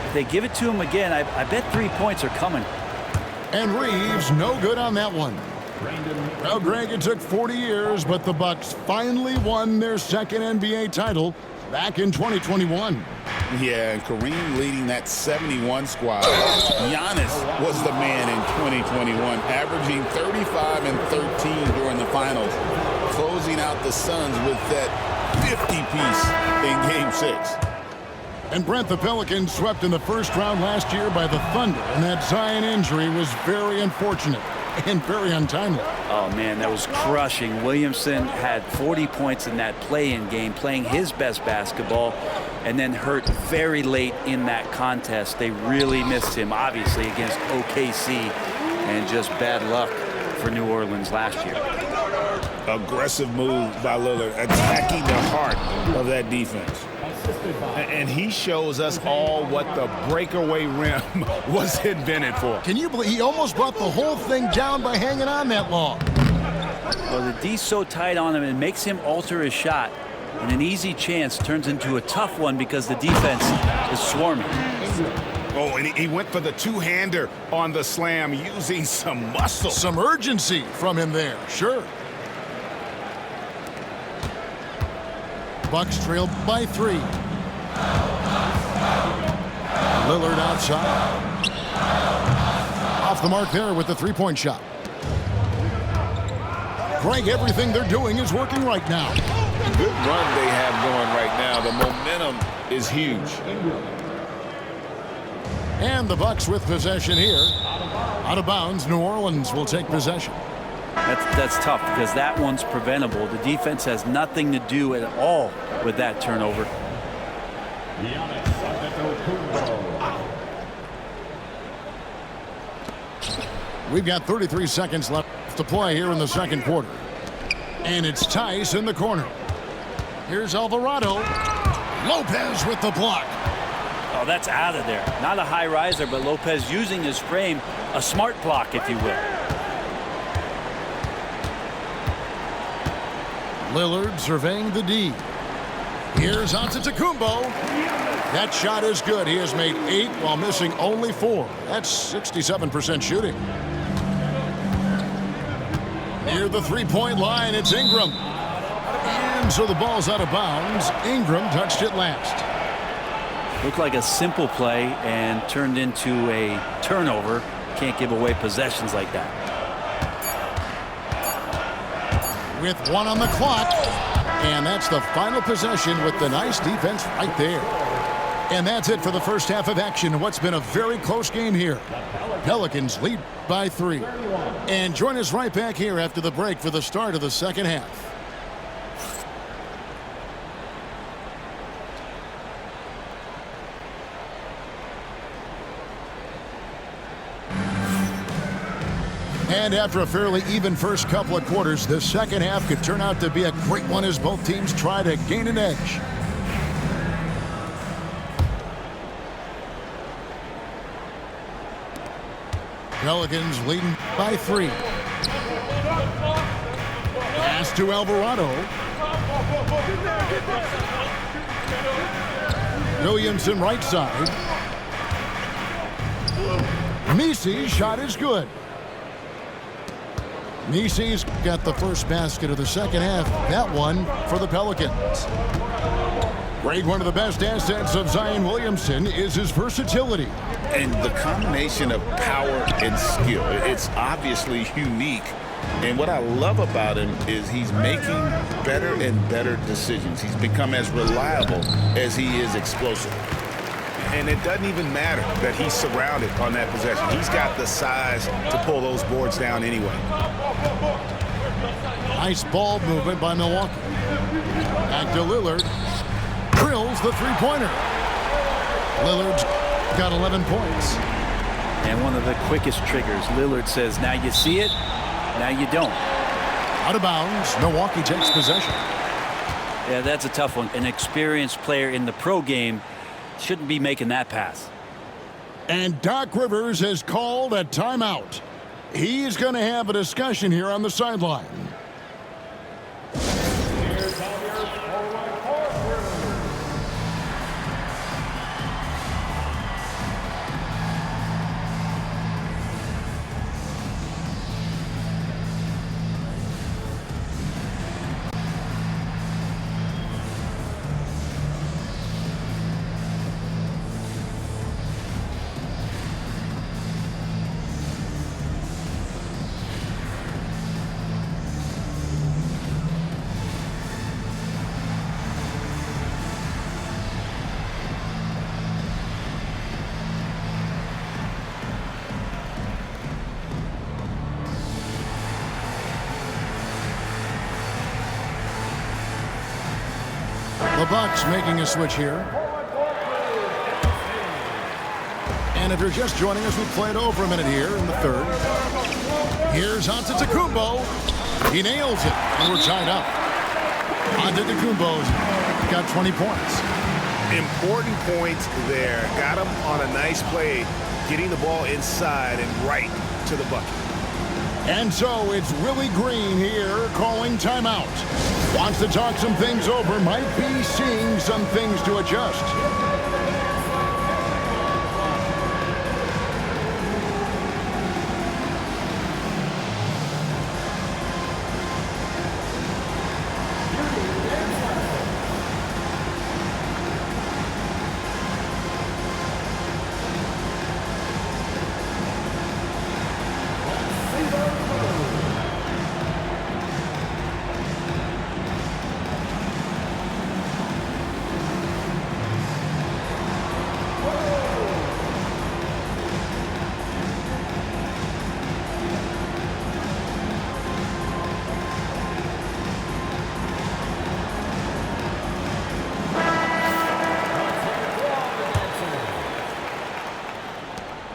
if they give it to him again, I bet 3 points are coming. And Reeves, no good on that one. Well, Greg, it took 40 years, but the Bucks finally won their second NBA title back in 2021. Yeah, and Kareem leading that 71 squad. Giannis was the man in 2021, averaging 35 and 13 during the finals, closing out the Suns with that 50-piece in Game 6. And Brent, the Pelicans swept in the first round last year by the Thunder, and that Zion injury was very unfortunate and very untimely. Oh, man, that was crushing. Williamson had 40 points in that play-in game, playing his best basketball, and then hurt very late in that contest. They really missed him, obviously, against OKC, and just bad luck for New Orleans last year. Aggressive move by Lillard, attacking the heart of that defense. And he shows us all what the breakaway rim was invented for. Can you believe he almost brought the whole thing down by hanging on that long? Well, the D's so tight on him, it makes him alter his shot. And an easy chance turns into a tough one because the defense is swarming. Oh, and he went for the two-hander on the slam using some muscle. Some urgency from him there, sure. Bucks trail by 3. Lillard outside. Off the mark there with the three-point shot. Greg, everything they're doing is working right now. Good run they have going right now. The momentum is huge. And the Bucks with possession here. Out of bounds, New Orleans will take possession. That's tough because that one's preventable. The defense has nothing to do at all with that turnover. We've got 33 seconds left to play here in the second quarter. And it's Tice in the corner. Here's Alvarado. Lopez with the block. Oh, that's out of there. Not a high riser, but Lopez using his frame. A smart block, if you will. Lillard surveying the D. Here's Antetokounmpo. That shot is good. He has made 8 while missing only 4. That's 67% shooting. Near the three-point line, it's Ingram. And so the ball's out of bounds. Ingram touched it last. Looked like a simple play and turned into a turnover. Can't give away possessions like that. With 1 on the clock. And that's the final possession with the nice defense right there. And that's it for the first half of action. What's been a very close game here. Pelicans lead by 3. And join us right back here after the break for the start of the second half. And after a fairly even first couple of quarters, the second half could turn out to be a great one as both teams try to gain an edge. Pelicans leading by 3. Pass to Alvarado. Williamson right side. Misi's shot is good. Misi's got the first basket of the second half. That one for the Pelicans. Grade, one of the best assets of Zion Williamson is his versatility. And the combination of power and skill, it's obviously unique. And what I love about him is he's making better and better decisions. He's become as reliable as he is explosive. And it doesn't even matter that he's surrounded on that possession. He's got the size to pull those boards down anyway. Nice ball movement by Milwaukee. Back to Lillard. Drills the three-pointer. Lillard's got 11 points. And one of the quickest triggers. Lillard says, now you see it, now you don't. Out of bounds, Milwaukee takes possession. Yeah, that's a tough one. An experienced player in the pro game shouldn't be making that pass. And Doc Rivers has called a timeout. He's going to have a discussion here on the sideline. The Bucks making a switch here. And if you're just joining us, we played over a minute here in the third. Here's Antetokounmpo. He nails it, and we're tied up. Antetokounmpo's got 20 points. Important points there. Got him on a nice play, getting the ball inside and right to the bucket. And so it's Willie Green here calling timeout. Wants to talk some things over, might be seeing some things to adjust.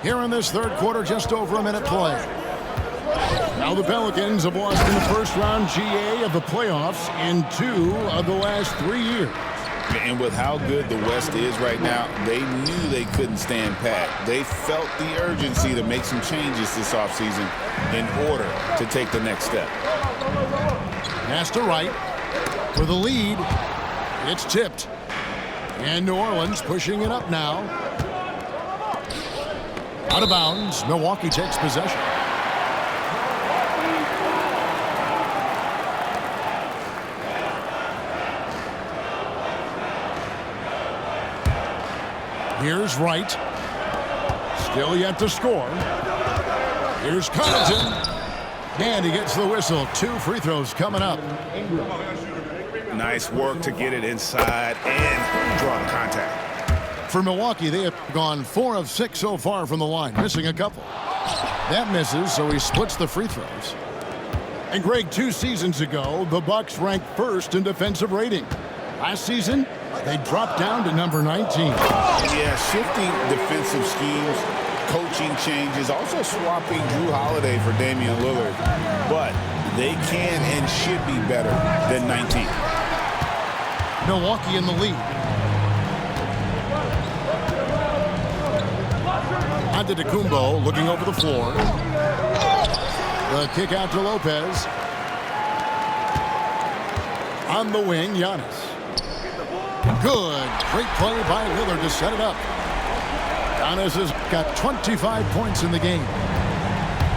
Here in this third quarter, just over a minute play. Now the Pelicans have lost in the first round GA of the playoffs in 2 of the last 3 years. And with how good the West is right now, they knew they couldn't stand pat. They felt the urgency to make some changes this offseason in order to take the next step. Pass to right for the lead. It's tipped. And New Orleans pushing it up now. Out of bounds. Milwaukee takes possession. Here's Wright. Still yet to score. Here's Connaughton. And he gets the whistle. 2 free throws coming up. Nice work to get it inside and draw the contact. For Milwaukee, they have gone 4 of 6 so far from the line, missing a couple. That misses, so he splits the free throws. And Greg, 2 seasons ago, the Bucks ranked first in defensive rating. Last season, they dropped down to number 19. Yeah, shifting defensive schemes, coaching changes, also swapping Drew Holiday for Damian Lillard. But they can and should be better than 19. Milwaukee in the lead. Antetokounmpo looking over the floor. The kick out to Lopez. On the wing, Giannis. Good. Great play by Lillard to set it up. Giannis has got 25 points in the game.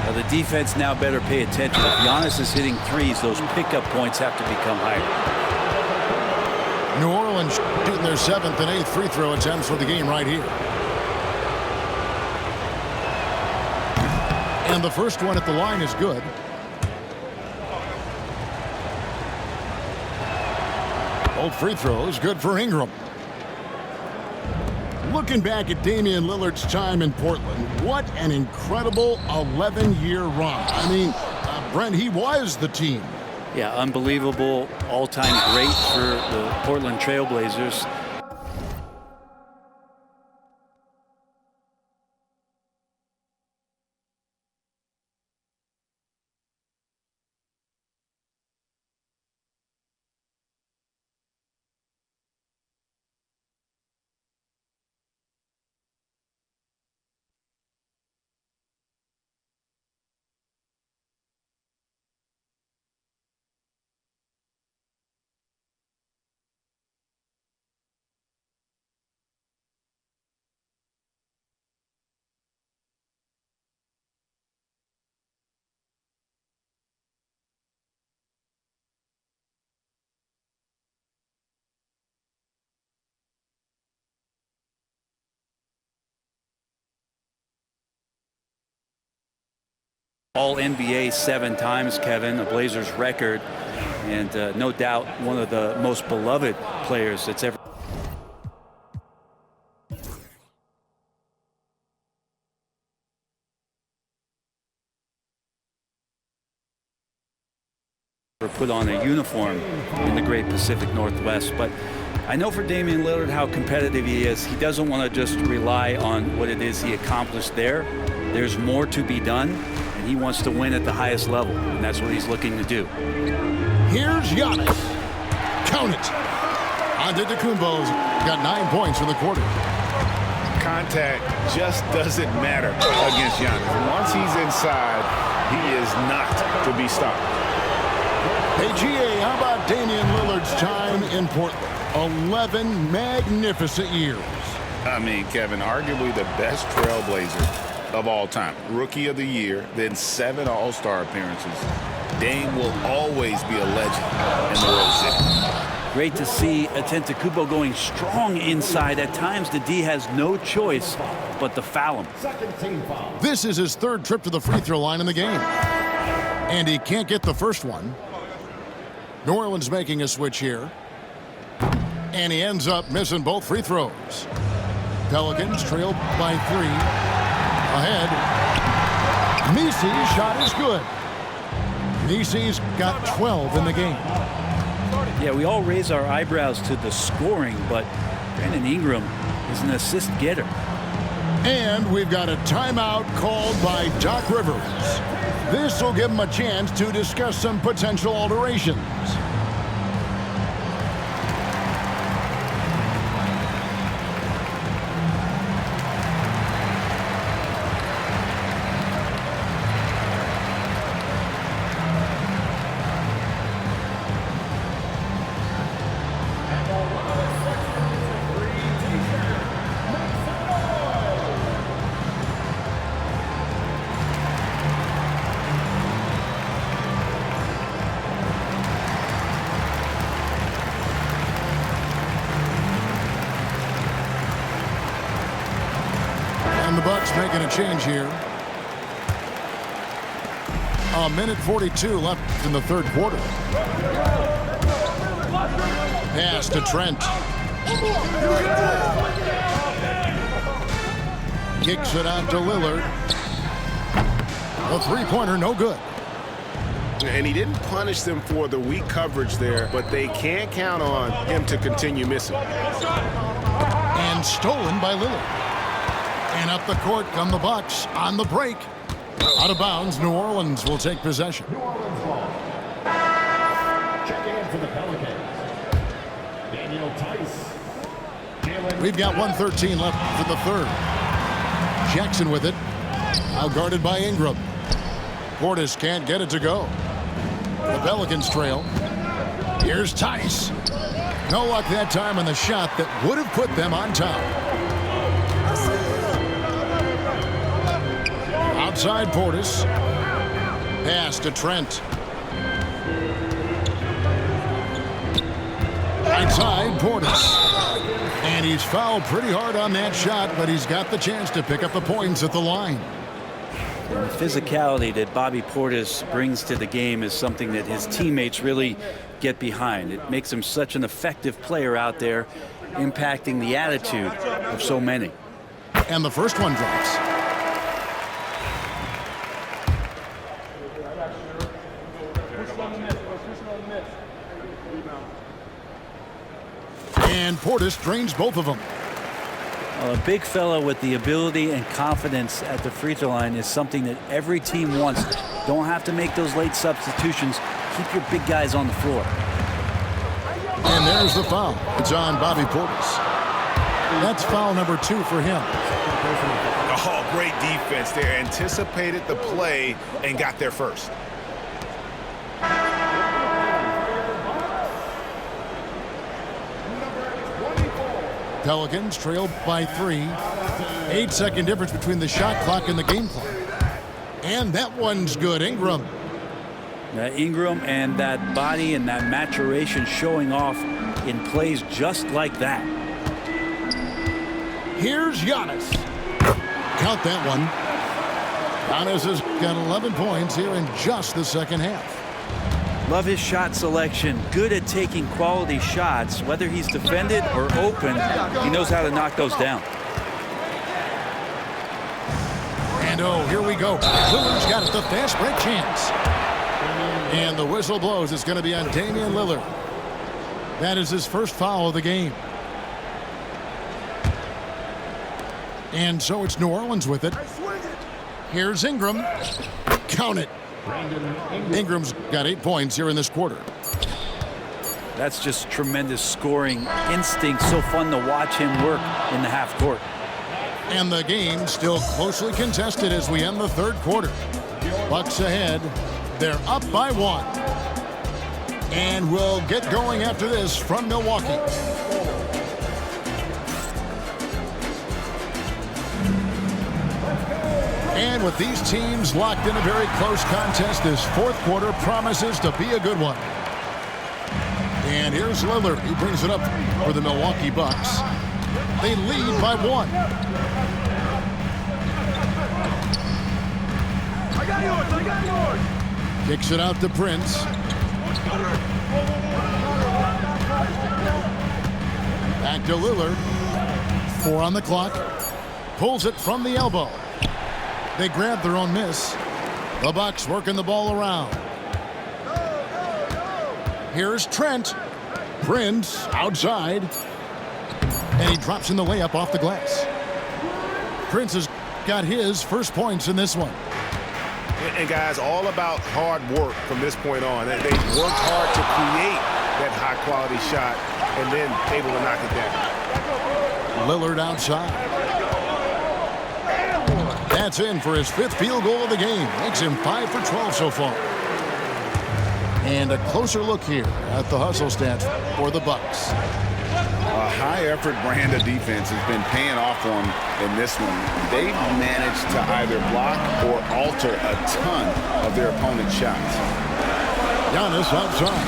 Well, the defense now better pay attention. If Giannis is hitting threes, those pickup points have to become higher. New Orleans shooting their 7th and 8th free throw attempts for the game right here. And the first one at the line is good. Both free throws good for Ingram. Looking back at Damian Lillard's time in Portland, what an incredible 11-year run. I mean, Brent, he was the team. Yeah, unbelievable, all-time great for the Portland Trail Blazers. All NBA 7 times, Kevin, a Blazers record, and no doubt one of the most beloved players that's ever put on a uniform in the great Pacific Northwest. But I know for Damian Lillard how competitive he is. He doesn't want to just rely on what it is he accomplished there. There's more to be done, and he wants to win at the highest level, and that's what he's looking to do. Here's Giannis. Count it. Antetokounmpo's got 9 points in the quarter. Contact just doesn't matter against Giannis. Once he's inside, he is not to be stopped. Hey, GA, how about Damian Lillard's time in Portland? 11 magnificent years. I mean, Kevin, arguably the best trailblazer of all time. Rookie of the year, then 7 All-Star appearances. Dame will always be a legend in the Rose City. Great to see Antetokounmpo going strong inside. At times, the D has no choice but to foul him. This is his 3rd trip to the free throw line in the game. And he can't get the first one. New Orleans making a switch here. And he ends up missing both free throws. Pelicans trail by 3. Ahead. Misi's shot is good. Misi's got 12 in the game. Yeah, we all raise our eyebrows to the scoring, but Brandon Ingram is an assist getter. And we've got a timeout called by Doc Rivers. This will give him a chance to discuss some potential alterations. And the Bucks making a change here. 1:42 left in the 3rd quarter. Pass to Trent. Kicks it out to Lillard. A 3-pointer, no good. And he didn't punish them for the weak coverage there, but they can't count on him to continue missing. And stolen by Lillard. And up the court come the Bucks on the break. Out of bounds, New Orleans will take possession. New Orleans ball. Checking in for the Pelicans. Daniel Tice. We've got 1:13 left for the 3rd. Jackson with it. Out guarded by Ingram. Portis can't get it to go. The Pelicans trail. Here's Tice. No luck that time on the shot that would have put them on top. Outside Portis. Pass to Trent. Right side Portis. And he's fouled pretty hard on that shot, but he's got the chance to pick up the points at the line. And the physicality that Bobby Portis brings to the game is something that his teammates really get behind. It makes him such an effective player out there, impacting the attitude of so many. And the first one drops. And Portis drains both of them. Well, a big fella with the ability and confidence at the free throw line is something that every team wants. Don't have to make those late substitutions. Keep your big guys on the floor. And there's the foul. It's on Bobby Portis. That's foul number 2 for him. Oh, great defense there. Anticipated the play and got there first. Pelicans trail by 3. 8-second difference between the shot clock and the game clock. And that one's good. Ingram. Ingram and that body and that maturation showing off in plays just like that. Here's Giannis. Count that one. Giannis has got 11 points here in just the second half. Love his shot selection. Good at taking quality shots. Whether he's defended or open, he knows how to knock those down. And oh, here we go. Lillard's got the fast break chance. And the whistle blows. It's going to be on Damian Lillard. That is his first foul of the game. And so it's New Orleans with it. Here's Ingram. Count it. Ingram's got 8 points here in this quarter. That's just tremendous scoring instinct. So fun to watch him work in the half court. And the game still closely contested as we end the third quarter. Bucks ahead. They're up by 1. And we'll get going after this from Milwaukee. And with these teams locked in a very close contest, this fourth quarter promises to be a good one. And here's Lillard. He brings it up for the Milwaukee Bucks. They lead by 1. I got yours. Kicks it out to Prince. Back to Lillard. 4 on the clock. Pulls it from the elbow. They grab their own miss. The Bucks working the ball around. Here's Trent. Prince outside. And he drops in the layup off the glass. Prince has got his first points in this one. And guys, all about hard work from this point on. They worked hard to create that high-quality shot and then able to knock it down. Lillard outside. That's in for his 5th field goal of the game. Makes him 5 for 12 so far. And a closer look here at the hustle stats for the Bucks. A high-effort brand of defense has been paying off for them in this one. They've managed to either block or alter a ton of their opponent's shots. Giannis outside.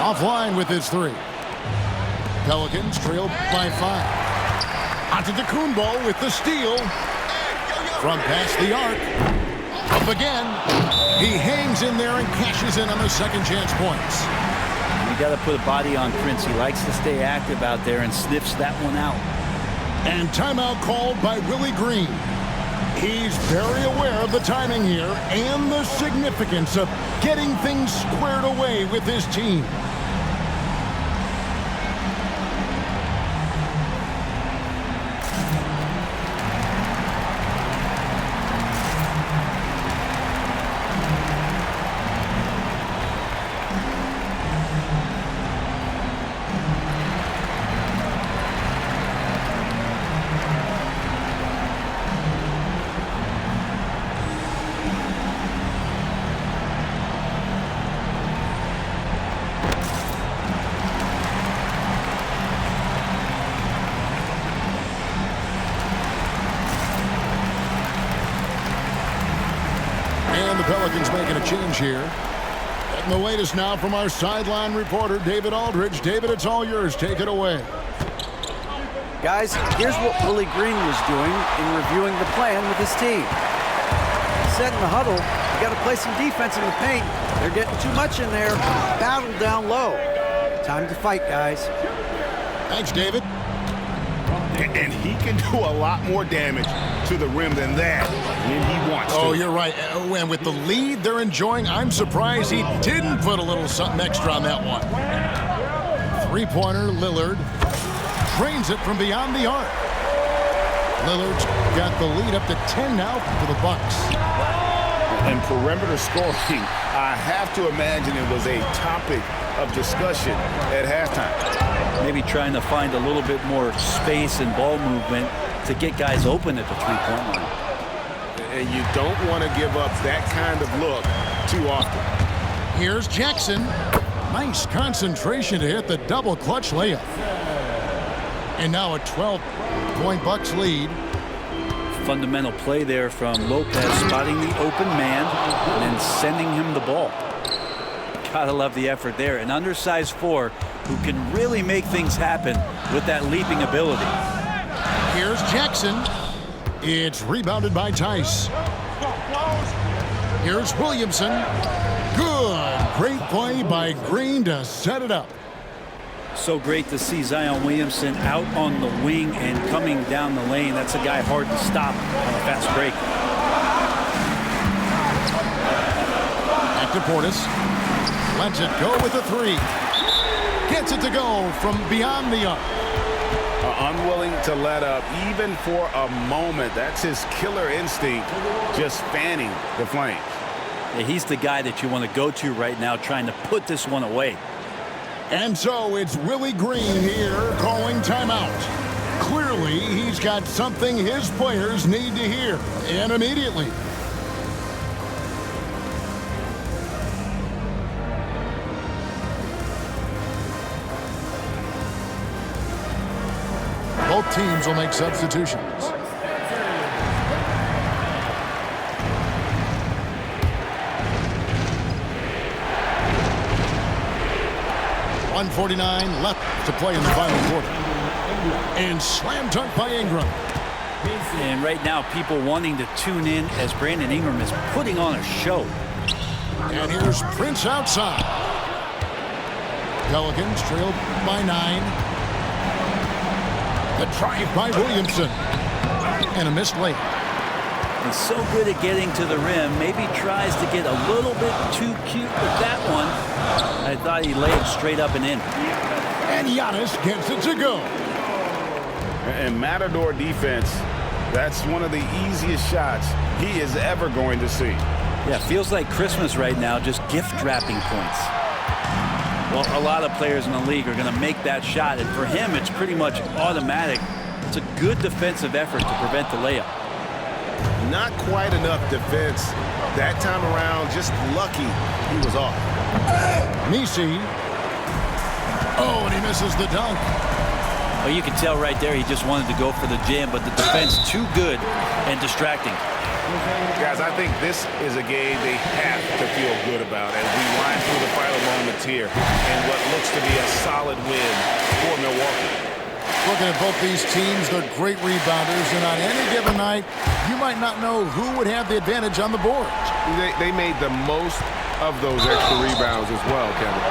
Offline with his 3. Pelicans trail by 5. Antetokounmpo with the steal. From past the arc. Up again. He hangs in there and cashes in on the second chance points. You got to put a body on Prince. He likes to stay active out there and sniffs that one out. And timeout called by Willie Green. He's very aware of the timing here and the significance of getting things squared away with his team. Pelicans making a change here. Getting the latest now from our sideline reporter, David Aldridge. David, it's all yours. Take it away. Guys, here's what Willie Green was doing in reviewing the plan with his team. He said in the huddle, you got to play some defense in the paint. They're getting too much in there. Battle down low. Time to fight, guys. Thanks, David. And he can do a lot more damage to the rim than that when he wants to. Oh, you're right. And with the lead they're enjoying, I'm surprised he didn't put a little something extra on that one. Three-pointer, Lillard. Trains it from beyond the arc. Lillard's got the lead up to 10 now for the Bucks. And perimeter scoring, I have to imagine it was a topic of discussion at halftime. Maybe trying to find a little bit more space and ball movement to get guys open at the three-point line. And you don't want to give up that kind of look too often. Here's Jackson. Nice concentration to hit the double clutch layup. And now a 12-point Bucks lead. Fundamental play there from Lopez, spotting the open man and then sending him the ball. Gotta love the effort there. An undersized 4 who can really make things happen with that leaping ability. Here's Jackson. It's rebounded by Tice. Here's Williamson. Good. Great play by Green to set it up. So great to see Zion Williamson out on the wing and coming down the lane. That's a guy hard to stop on a fast break. Back to Portis. Lets it go with a 3. Gets it to go from beyond the arc. Unwilling to let up even for a moment. That's his killer instinct, just fanning the flames. Yeah, he's the guy that you want to go to right now, trying to put this one away. And so it's Willie Green here calling timeout. Clearly, he's got something his players need to hear, and immediately. Both teams will make substitutions. .149 left to play in the final quarter. And slam dunk by Ingram. And right now, people wanting to tune in as Brandon Ingram is putting on a show. And here's Prince outside. Pelicans trailed by 9. The drive by Williamson. And a missed layup. He's so good at getting to the rim. Maybe tries to get a little bit too cute with that one. I thought he laid it straight up and in. And Giannis gets it to go. And Matador defense, that's one of the easiest shots he is ever going to see. Yeah, feels like Christmas right now, just gift wrapping points. Well, a lot of players in the league are going to make that shot, and for him, it's pretty much automatic. It's a good defensive effort to prevent the layup. Not quite enough defense that time around. Just lucky he was off. Misi. Oh, and he misses the dunk. Well, you can tell right there he just wanted to go for the jam, but the defense too good and distracting. Guys, I think this is a game they have to feel good about as we wind through the final moments here in what looks to be a solid win for Milwaukee. Looking at both these teams, they're great rebounders, and on any given night, you might not know who would have the advantage on the boards. They made the most of those extra rebounds as well, Kevin.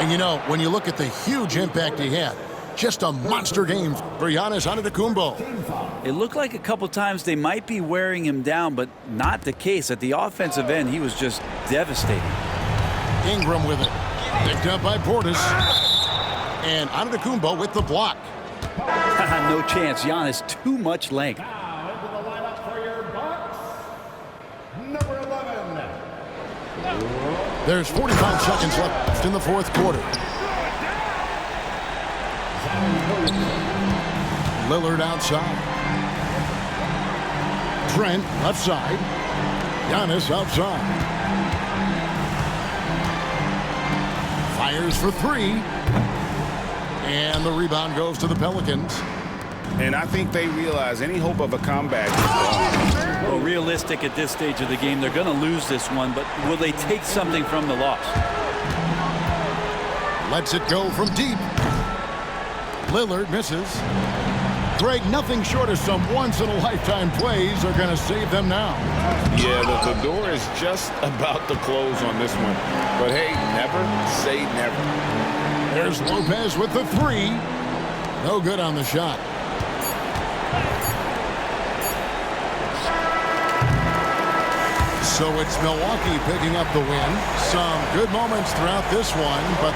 And you know, when you look at the huge impact he had, just a monster game for Giannis Antetokounmpo. It looked like a couple times they might be wearing him down, but not the case. At the offensive end, he was just devastating. Ingram with it. Picked up by Portis. And Antetokounmpo with the block. No chance. Giannis, too much length. Now into the lineup for your Bucks, number 11. There's 45 seconds left in the fourth quarter. Lillard outside. Trent left side. Giannis outside. Fires for 3. And the rebound goes to the Pelicans. And I think they realize any hope of a comeback is gone. Well, realistic at this stage of the game, they're going to lose this one, but will they take something from the loss? Lets it go from deep. Lillard misses. Greg, nothing short of some once-in-a-lifetime plays are going to save them now. Yeah, the door is just about to close on this one. But hey, never say never. There's Lopez with the 3. No good on the shot. So it's Milwaukee picking up the win. Some good moments throughout this one, but